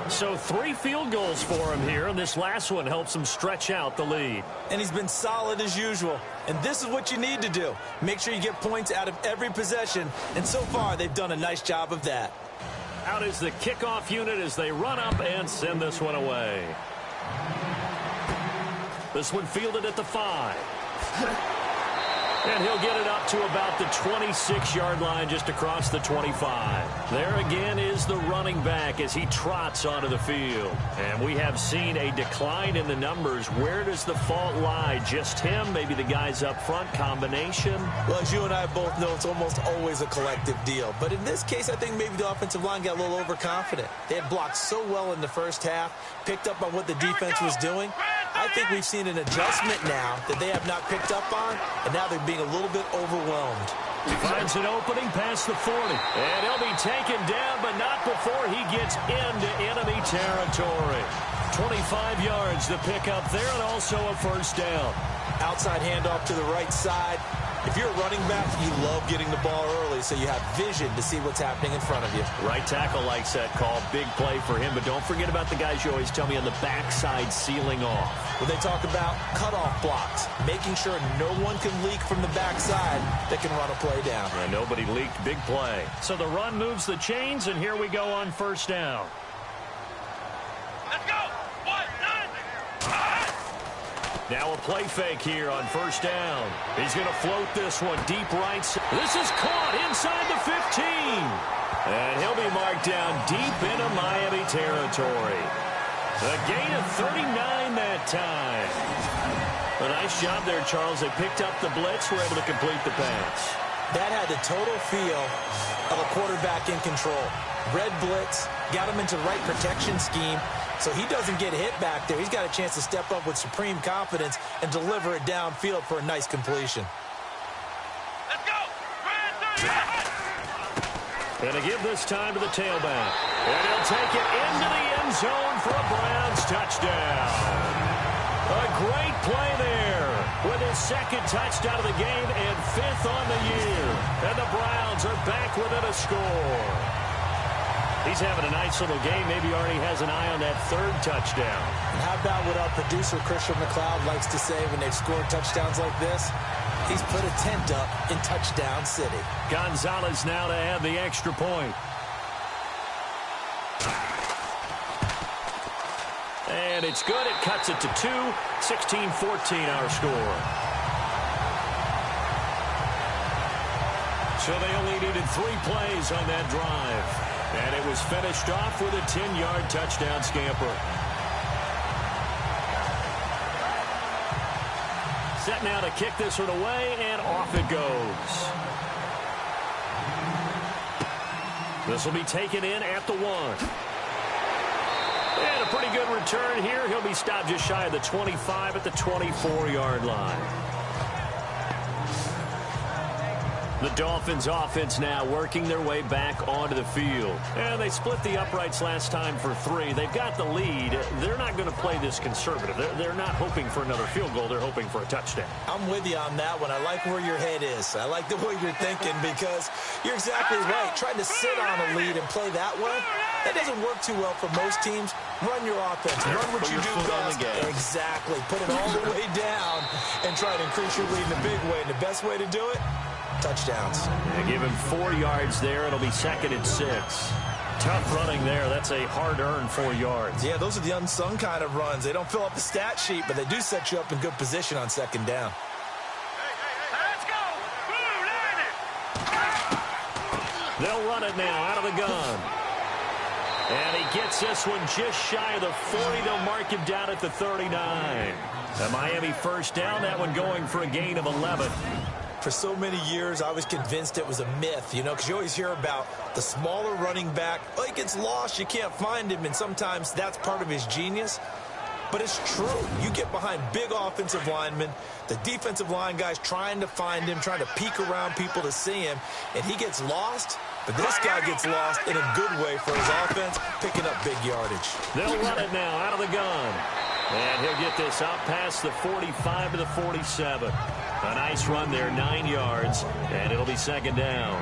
So 3 field goals for him here, and this last one helps him stretch out the lead. And he's been solid as usual. And this is what you need to do. Make sure you get points out of every possession. And so far, they've done a nice job of that. Out is the kickoff unit as they run up and send this one away. This one fielded at the 5. And he'll get it up to about the 26-yard line, just across the 25. There again is the running back as he trots onto the field. And we have seen a decline in the numbers. Where does the fault lie? Just him? Maybe the guys up front? Combination? Well, as you and I both know, it's almost always a collective deal. But in this case, I think maybe the offensive line got a little overconfident. They had blocked so well in the first half, picked up on what the defense was doing. I think we've seen an adjustment now that they have not picked up on, and now they're being a little bit overwhelmed. He finds an opening past the 40. And he'll be taken down, but not before he gets into enemy territory. 25 yards to pick up there, and also a first down. Outside handoff to the right side. If you're a running back, you love getting the ball early so you have vision to see what's happening in front of you. Right tackle likes that call. Big play for him, but don't forget about the guys you always tell me on the backside sealing off. When they talk about cutoff blocks, making sure no one can leak from the backside that can run a play down. And nobody leaked. Big play. So the run moves the chains, and here we go on first down. Let's go. 1, 9. Now a play fake here on first down. He's going to float this one deep right. This is caught inside the 15. And he'll be marked down deep into Miami territory. A gain of 39 that time. A nice job there, Charles. They picked up the blitz, were able to complete the pass. That had the total feel of a quarterback in control. Red blitz, got him into the right protection scheme, so he doesn't get hit back there. He's got a chance to step up with supreme confidence and deliver it downfield for a nice completion. Let's go. And to give this time to the tailback. And he'll take it into the end zone for a Browns touchdown. A great play there with his second touchdown of the game and 5th on the year. And the Browns are back within a score. He's having a nice little game. Maybe already has an eye on that 3rd touchdown. And how about what our producer, Christian McLeod, likes to say when they've scored touchdowns like this? He's put a tent up in Touchdown City. Gonzalez now to add the extra point. And it's good. It cuts it to 2. 16-14 our score. So they only needed 3 plays on that drive. And it was finished off with a 10-yard touchdown scamper. Set now to kick this one away, and off it goes. This will be taken in at the 1. And a pretty good return here. He'll be stopped just shy of the 25 at the 24-yard line. The Dolphins offense now working their way back onto the field. And they split the uprights last time for 3. They've got the lead. They're not going to play this conservative. They're not hoping for another field goal. They're hoping for a touchdown. I'm with you on that one. I like where your head is. I like the way you're thinking because you're exactly right. Trying to sit on a lead and play that way, that doesn't work too well for most teams. Run your offense. Run what you do best. Exactly. Put it all the way down and try to increase your lead in a big way. And the best way to do it, touchdowns. They give him 4 yards there. It'll be 2nd and 6. Tough running there. That's a hard-earned 4 yards. Yeah, those are the unsung kind of runs. They don't fill up the stat sheet, but they do set you up in good position on 2nd down. Let's go. They'll run it now out of the gun. And he gets this one just shy of the 40. They'll mark him down at the 39. The Miami first down. That one going for a gain of 11. For so many years, I was convinced it was a myth, you know, because you always hear about the smaller running back. Oh, he gets lost, you can't find him, and sometimes that's part of his genius. But it's true. You get behind big offensive linemen, the defensive line guys trying to find him, trying to peek around people to see him, and he gets lost. But this guy gets lost in a good way for his offense, picking up big yardage. They'll run it now out of the gun. And he'll get this out past the 45 to the 47. A nice run there, 9 yards, and it'll be 2nd down.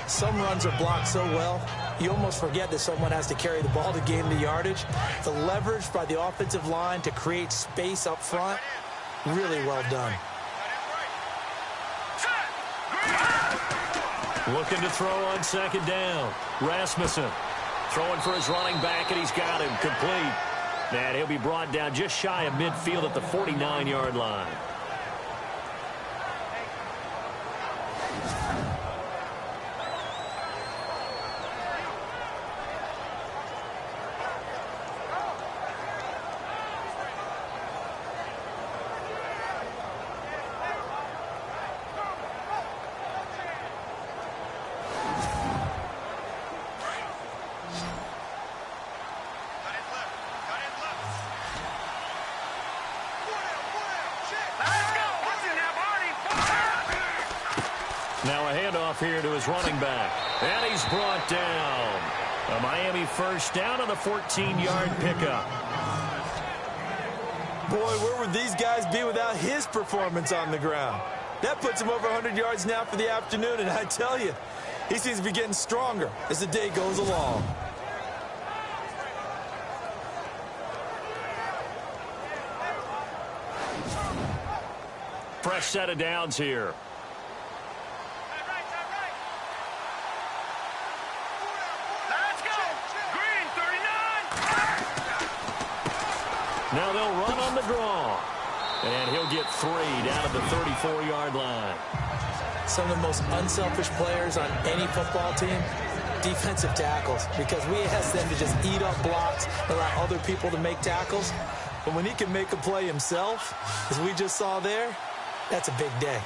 Some runs are blocked so well, you almost forget that someone has to carry the ball to gain the yardage. The leverage by the offensive line to create space up front, really well done. Looking to throw on 2nd down. Rasmussen throwing for his running back, and he's got him complete. And he'll be brought down just shy of midfield at the 49-yard line. Now a handoff here to his running back. And he's brought down. A Miami first down on the 14-yard pickup. Boy, where would these guys be without his performance on the ground? That puts him over 100 yards now for the afternoon, and I tell you, he seems to be getting stronger as the day goes along. Fresh set of downs here. Now they'll run on the draw. And he'll get 3 down at the 34-yard line. Some of the most unselfish players on any football team, defensive tackles, because we ask them to just eat up blocks, allow other people to make tackles. But when he can make a play himself, as we just saw there, that's a big day.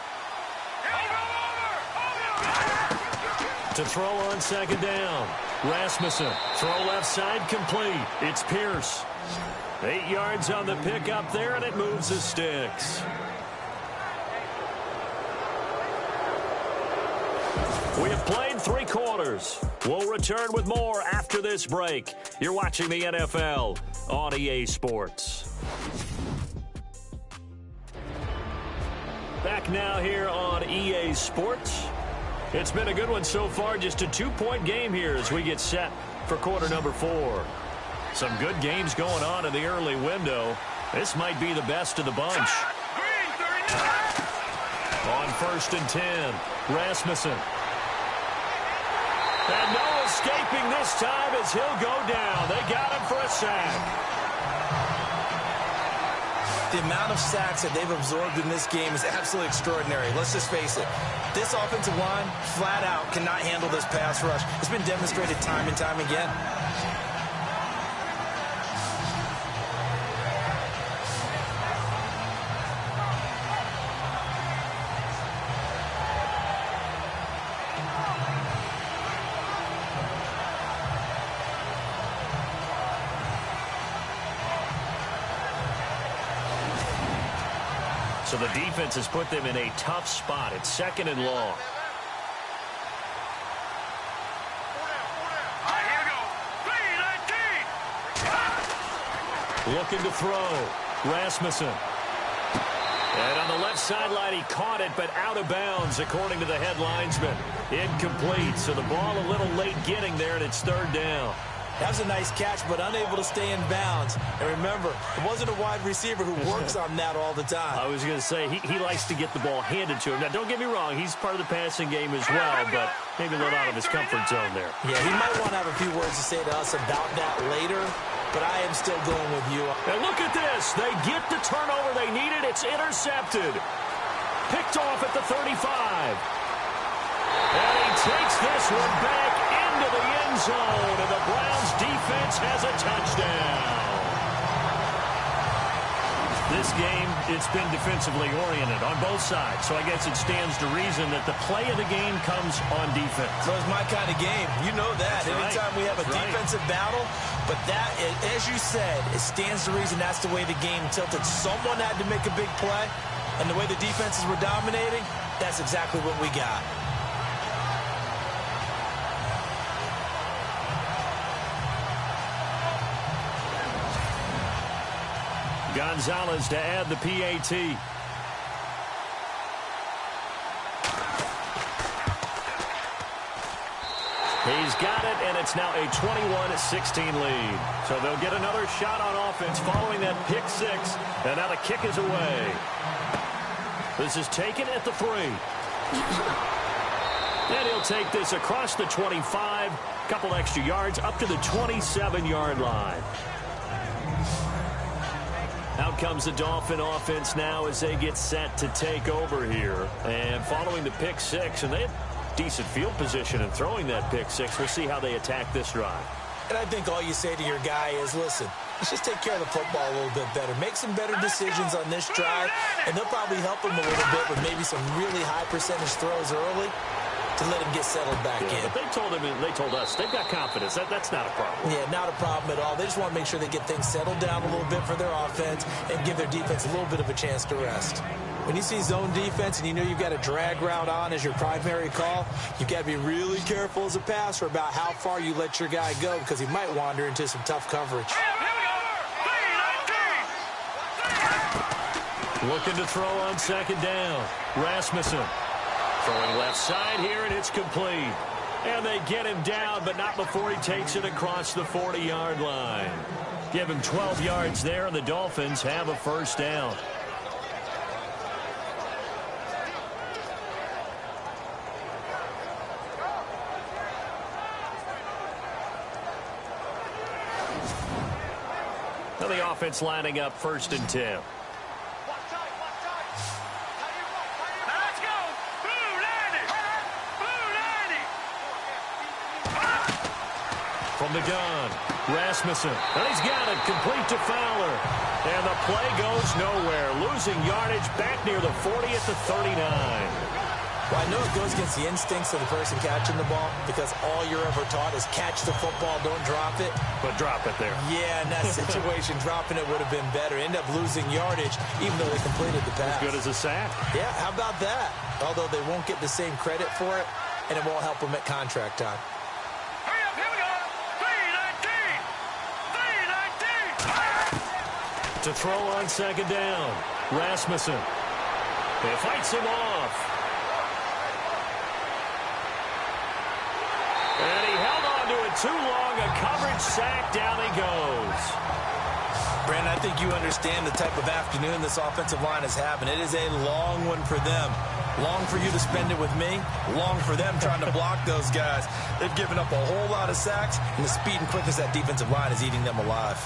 To throw on second down. Rasmussen. Throw left side complete. It's Pierce. 8 yards on the pickup there, and it moves the sticks. We have played 3 quarters. We'll return with more after this break. You're watching the NFL on EA Sports. Back now here on EA Sports. It's been a good one so far. Just a 2-point game here as we get set for quarter number 4. Some good games going on in the early window. This might be the best of the bunch. On 1st and 10, Rasmussen. And no escaping this time as he'll go down. They got him for a sack. The amount of sacks that they've absorbed in this game is absolutely extraordinary. Let's just face it. This offensive line, flat out, cannot handle this pass rush. It's been demonstrated time and time again. So the defense has put them in a tough spot. It's 2nd and long. Looking to throw. Rasmussen. And on the left sideline, he caught it, but out of bounds, according to the head linesman. Incomplete, so the ball a little late getting there, and it's 3rd down. That was a nice catch, but unable to stay in bounds. And remember, it wasn't a wide receiver who works on that all the time. I was going to say, he likes to get the ball handed to him. Now, don't get me wrong, he's part of the passing game as well, but maybe a little out of his comfort zone there. Yeah, he might want to have a few words to say to us about that later, but I am still going with you. And look at this. They get the turnover they needed. It's intercepted. Picked off at the 35. And he takes this one back into the end zone, and the Browns defense has a touchdown. This game, it's been defensively oriented on both sides, so I guess it stands to reason that the play of the game comes on defense. So it's my kind of game. You know that. That's Anytime we have a defensive battle, but that, as you said, it stands to reason that's the way the game tilted. Someone had to make a big play, and the way the defenses were dominating, that's exactly what we got. Gonzalez to add the PAT. He's got it, and it's now a 21-16 lead. So they'll get another shot on offense following that pick 6, and now the kick is away. This is taken at the 3. And he'll take this across the 25, couple extra yards, up to the 27-yard line. Out comes the Dolphin offense now as they get set to take over here. And following the pick six, and they had decent field position in throwing that pick six. We'll see how they attack this drive. And I think all you say to your guy is, listen, let's just take care of the football a little bit better. Make some better decisions on this drive, and they'll probably help him a little bit with maybe some really high percentage throws early to let him get settled back in. But they told him, and they told us, they've got confidence. That's not a problem. Yeah, not a problem at all. They just want to make sure they get things settled down a little bit for their offense and give their defense a little bit of a chance to rest. When you see zone defense and you know you've got a drag route on as your primary call, you've got to be really careful as a passer about how far you let your guy go because he might wander into some tough coverage. Looking to throw on second down. Rasmussen throwing left side here, and it's complete. And they get him down, but not before he takes it across the 40-yard line. Give him 12 yards there, and the Dolphins have a first down. Now the offense lining up 1st and 10. From the gun, Rasmussen, and he's got it, complete to Fowler. And the play goes nowhere, losing yardage back near the 40 at the 39. Well, I know it goes against the instincts of the person catching the ball because all you're ever taught is catch the football, don't drop it. But drop it there. Yeah, in that situation, dropping it would have been better. End up losing yardage, even though they completed the pass. As good as a sack. Yeah, how about that? Although they won't get the same credit for it, and it won't help them at contract time. To throw on second down, Rasmussen. He fights him off. And he held on to it too long. A coverage sack. Down he goes. Brandon, I think you understand the type of afternoon this offensive line is having. It is a long one for them. Long for you to spend it with me. Long for them trying to block those guys. They've given up a whole lot of sacks, and the speed and quickness of that defensive line is eating them alive.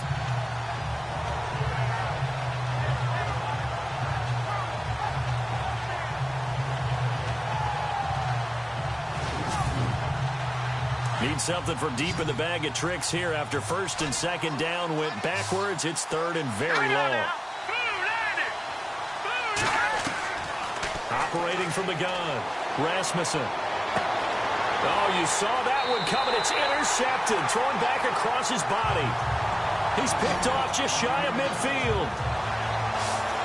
Need something from deep in the bag of tricks here after 1st and 2nd down went backwards. It's 3rd and very long. Operating from the gun, Rasmussen. Oh, you saw that one coming. It's intercepted, thrown back across his body. He's picked off just shy of midfield.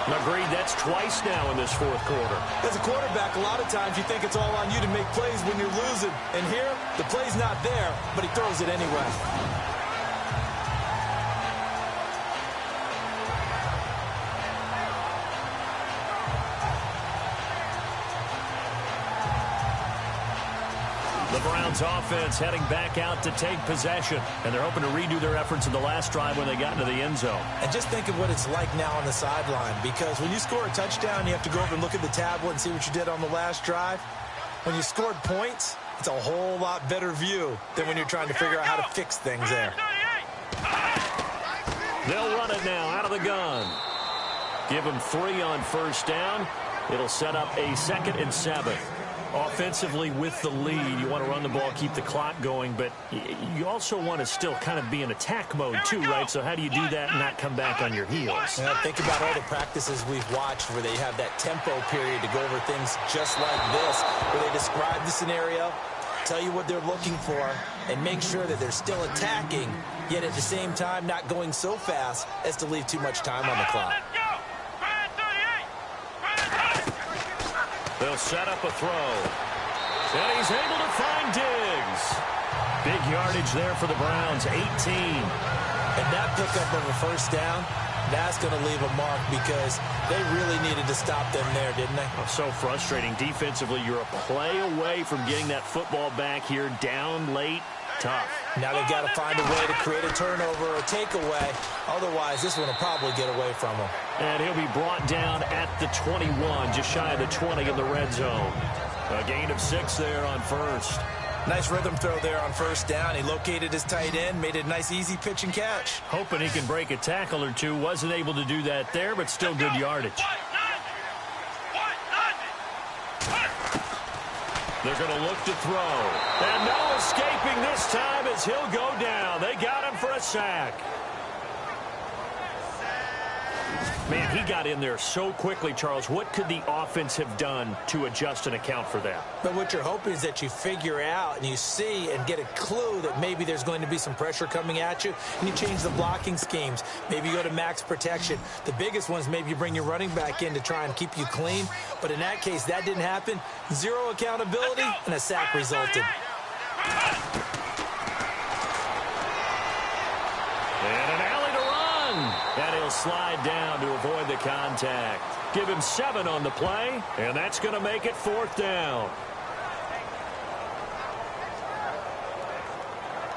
Agreed, that's twice now in this 4th quarter. As a quarterback, a lot of times you think it's all on you to make plays when you're losing. And here, the play's not there, but he throws it anyway. The Browns offense heading back out to take possession. And they're hoping to redo their efforts in the last drive when they got into the end zone. And just think of what it's like now on the sideline. Because when you score a touchdown, you have to go over and look at the tablet and see what you did on the last drive. When you scored points, it's a whole lot better view than when you're trying to figure out how to fix things there. They'll run it now out of the gun. Give them 3 on 1st down. It'll set up a 2nd and 7. Offensively with the lead, you want to run the ball, keep the clock going, but you also want to still kind of be in attack mode too, right? So how do you do that and not come back on your heels? Yeah, think about all the practices we've watched where they have that tempo period to go over things just like this, where they describe the scenario, tell you what they're looking for, and make sure that they're still attacking, yet at the same time not going so fast as to leave too much time on the clock. They'll set up a throw. And he's able to find Diggs. Big yardage there for the Browns, 18. And that pickup of a 1st down, that's going to leave a mark because they really needed to stop them there, didn't they? Oh, so frustrating. Defensively, you're a play away from getting that football back here, down late. Tough. Now they've got to find a way to create a turnover or a takeaway. Otherwise, this one will probably get away from them. And he'll be brought down at the 21, just shy of the 20 in the red zone. A gain of 6 there on 1st. Nice rhythm throw there on first down. He located his tight end, made it a nice easy pitch and catch. Hoping he can break a tackle or two. Wasn't able to do that there, but still good yardage. They're going to look to throw. And no escaping this time as he'll go down. They got him for a sack. Man, he got in there so quickly, Charles. What could the offense have done to adjust and account for that? But what you're hoping is that you figure out and you see and get a clue that maybe there's going to be some pressure coming at you, and you change the blocking schemes. Maybe you go to max protection. The biggest ones, maybe you bring your running back in to try and keep you clean. But in that case, that didn't happen. Zero accountability, and a sack resulted. And an alley to run. And he'll slide down to avoid the contact. Give him 7 on the play, and that's going to make it 4th down.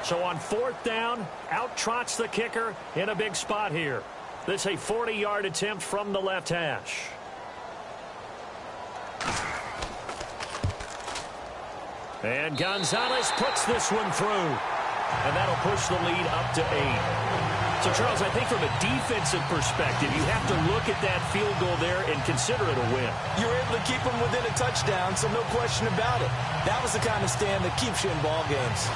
So on 4th down, out trots the kicker in a big spot here. This is a 40-yard attempt from the left hash. And Gonzalez puts this one through. And that'll push the lead up to 8. So, Charles, I think from a defensive perspective, you have to look at that field goal there and consider it a win. You were able to keep them within a touchdown, so no question about it. That was the kind of stand that keeps you in ball games.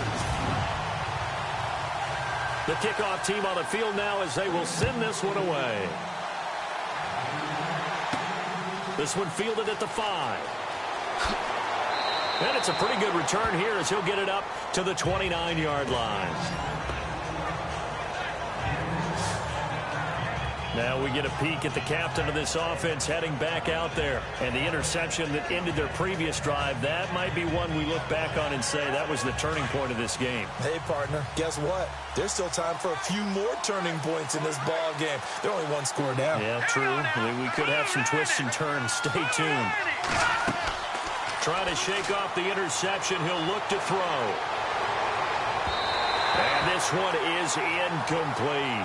The kickoff team on the field now as they will send this one away. This one fielded at the 5. And it's a pretty good return here as he'll get it up to the 29-yard line. Now we get a peek at the captain of this offense heading back out there. And the interception that ended their previous drive, that might be one we look back on and say that was the turning point of this game. Hey, partner, guess what? There's still time for a few more turning points in this ball game. They're only 1 score down. Yeah, true. We could have some twists and turns. Stay tuned. Trying to shake off the interception. He'll look to throw. And this one is incomplete.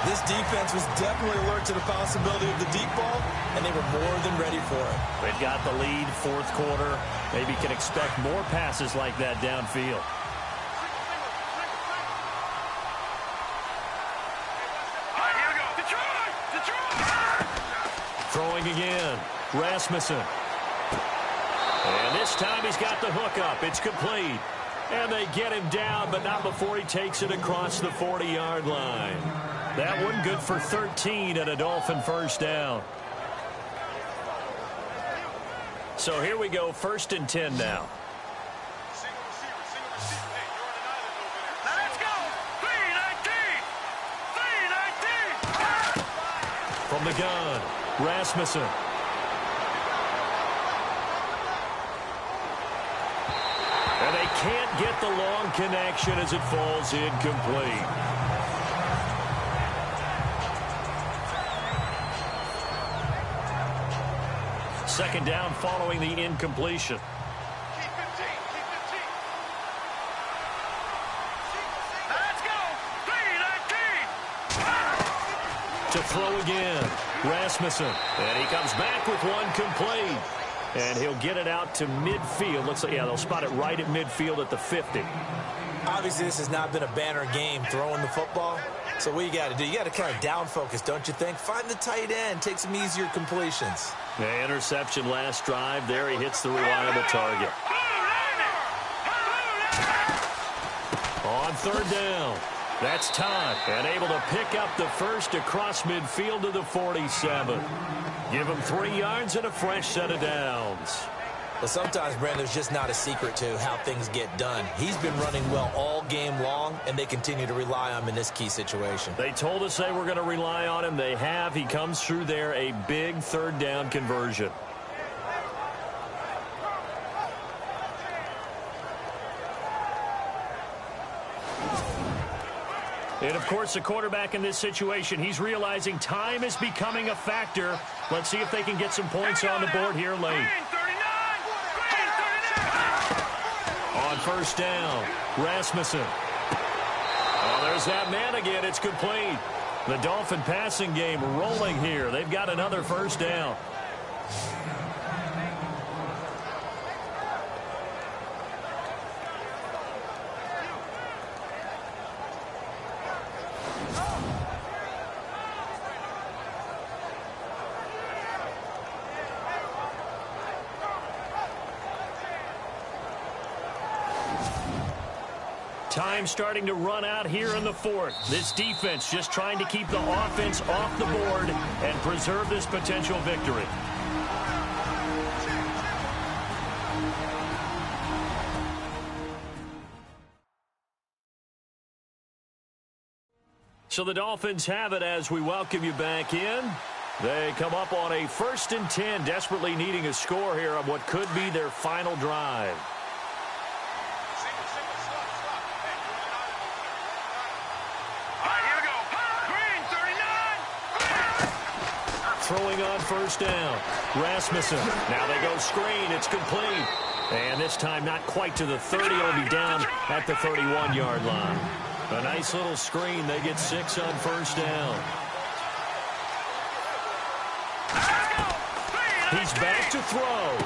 This defense was definitely alert to the possibility of the deep ball, and they were more than ready for it. They've got the lead, 4th quarter. Maybe can expect more passes like that downfield. Throwing again. Rasmussen. And this time he's got the hook up. It's complete. And they get him down, but not before he takes it across the 40-yard line. That one good for 13 and a Dolphin first down. So here we go, 1st and 10 now. Let's go. 3-19. From the gun, Rasmussen. And they can't get the long connection as it falls incomplete. Second down following the incompletion. Let's go. 3-19. To throw again, Rasmussen. And he comes back with one complete. And he'll get it out to midfield. Looks like, yeah, they'll spot it right at midfield at the 50. Obviously, this has not been a banner game throwing the football. So what you got to do, you got to kind of down focus, don't you think? Find the tight end, take some easier completions. The interception last drive. There he hits the reliable target. On 3rd down, that's Todd. And able to pick up the first across midfield to the 47. Give him 3 yards and a fresh set of downs. Well, sometimes, Brandon, there's just not a secret to how things get done. He's been running well all game long, and they continue to rely on him in this key situation. They told us they were going to rely on him. They have. He comes through there, a big 3rd down conversion. And, of course, the quarterback in this situation, he's realizing time is becoming a factor. Let's see if they can get some points on the board here late. On 1st down, Rasmussen. Oh, there's that man again. It's complete. The Dolphin passing game rolling here. They've got another 1st down. Time starting to run out here in the fourth. This defense just trying to keep the offense off the board and preserve this potential victory. So the Dolphins have it as we welcome you back in. They come up on a 1st and 10, desperately needing a score here on what could be their final drive. Throwing on 1st down. Rasmussen. Now they go screen. It's complete. And this time not quite to the 30. It'll be down at the 31-yard line. A nice little screen. They get 6 on 1st down. He's back to throw.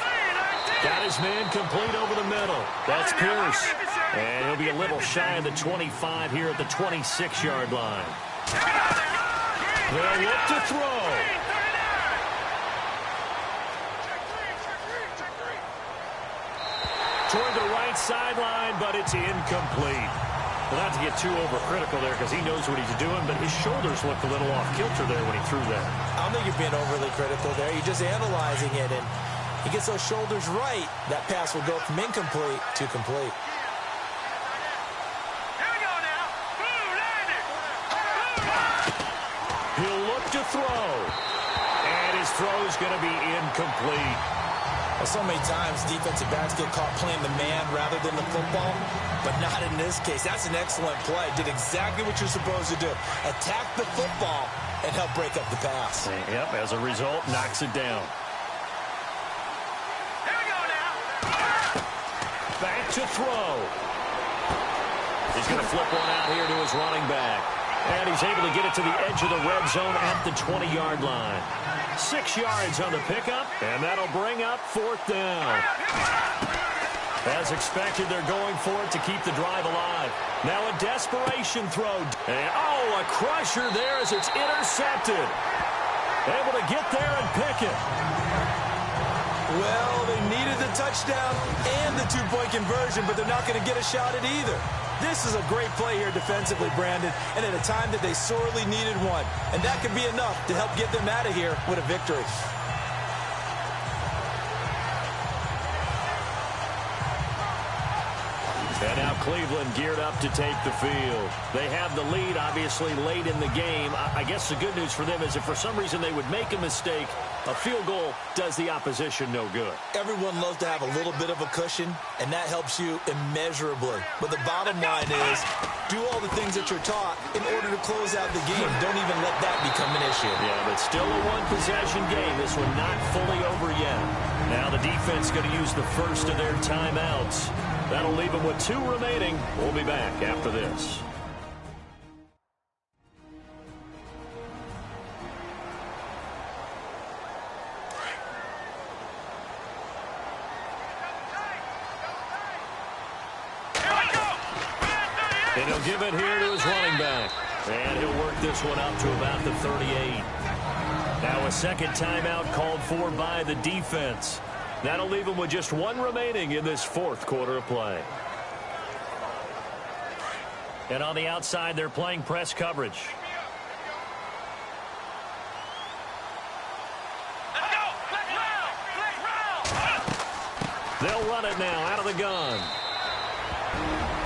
Got his man complete over the middle. That's Pierce. And he'll be a little shy of the 25 here at the 26-yard line. They'll look to throw. Toward the right sideline, but it's incomplete. Well, not to get too overcritical there because he knows what he's doing, but his shoulders looked a little off kilter there when he threw that. I don't think you're being overly critical there. You're just analyzing it, and he gets those shoulders right. That pass will go from incomplete to complete. Here we go now. He'll look to throw. And his throw's going to be incomplete. Well, so many times defensive backs get caught playing the man rather than the football, but not in this case. That's an excellent play. Did exactly what you're supposed to do. Attack the football and help break up the pass. Yep, as a result, knocks it down. Here we go now. Back to throw. He's going to flip one out here to his running back. And he's able to get it to the edge of the red zone at the 20-yard line. 6 yards on the pickup, and that'll bring up 4th down. As expected, they're going for it to keep the drive alive. Now a desperation throw. And, oh, a crusher there as it's intercepted. Able to get there and pick it. Well, they needed the touchdown and the two-point conversion, but they're not going to get a shot at either. This is a great play here defensively, Brandon, and at a time that they sorely needed one. And that could be enough to help get them out of here with a victory. And now Cleveland geared up to take the field. They have the lead, obviously, late in the game. I guess the good news for them is if for some reason they would make a mistake, a field goal does the opposition no good. Everyone loves to have a little bit of a cushion, and that helps you immeasurably. But the bottom line is, do all the things that you're taught in order to close out the game. Don't even let that become an issue. Yeah, but still a one-possession game. This one not fully over yet. Now the defense going to use the first of their timeouts. That'll leave them with 2 remaining. We'll be back after this. And he'll give it here to his running back. And he'll work this one up to about the 38. Now a second timeout called for by the defense. That'll leave them with just 1 remaining in this 4th quarter of play. And on the outside, they're playing press coverage. Let's go. They'll run it now out of the gun.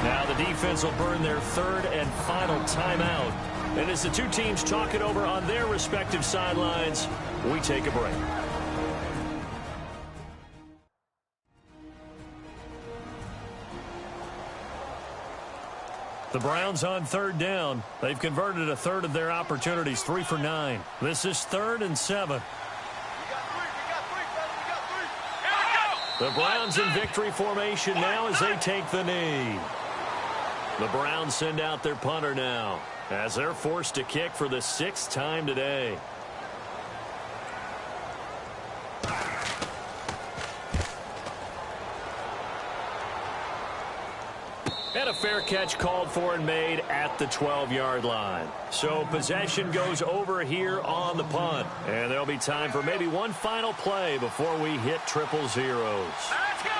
Now the defense will burn their 3rd and final timeout. And as the 2 teams talk it over on their respective sidelines, we take a break. The Browns on 3rd down. They've converted a 1/3 of their opportunities, 3 for 9. This is 3rd and 7. The Browns in victory formation now as they take the knee. The Browns send out their punter now as they're forced to kick for the 6th time today. And a fair catch called for and made at the 12-yard line. So possession goes over here on the punt. And there'll be time for maybe one final play before we hit triple zeros. Let's go.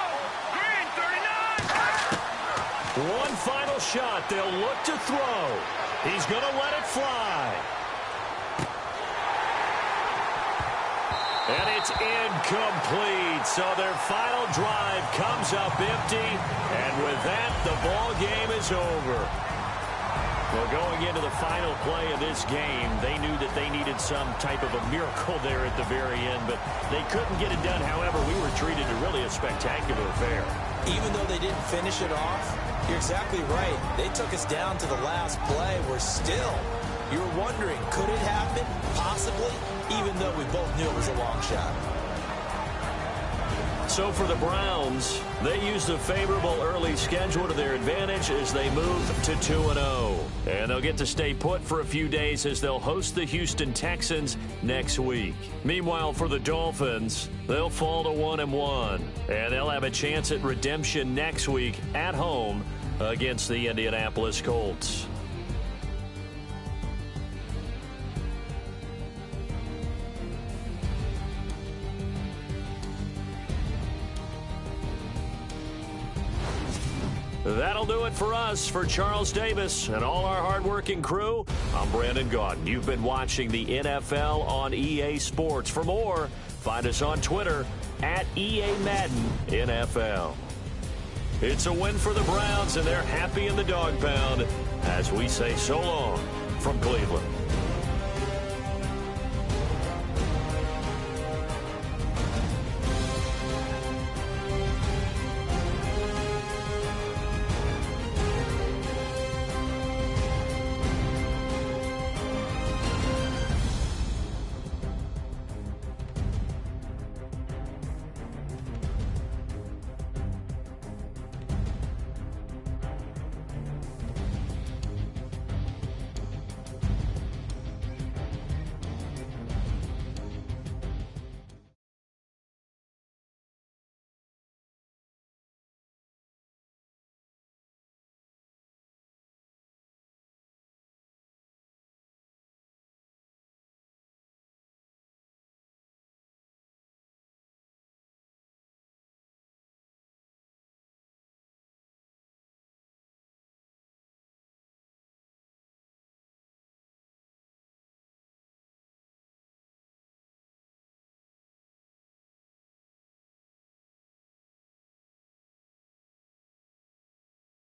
Green, 39. One final shot. They'll look to throw. He's going to let it fly. And it's incomplete. So their final drive comes up empty. And with that, the ball game is over. Well, going into the final play of this game, they knew that they needed some type of a miracle there at the very end, but they couldn't get it done. However, we were treated to really a spectacular affair. Even though they didn't finish it off, you're exactly right. They took us down to the last play. We're still, you were wondering, could it happen? Possibly, even though we both knew it was a long shot. So for the Browns, they used a favorable early schedule to their advantage as they move to 2-0. And they'll get to stay put for a few days as they'll host the Houston Texans next week. Meanwhile, for the Dolphins, they'll fall to 1-1. And they'll have a chance at redemption next week at home against the Indianapolis Colts. That'll do it for us. For Charles Davis and all our hardworking crew, I'm Brandon Gaudin. You've been watching the NFL on EA Sports. For more, find us on Twitter at EA Madden NFL. It's a win for the Browns, and they're happy in the dog pound as we say so long from Cleveland.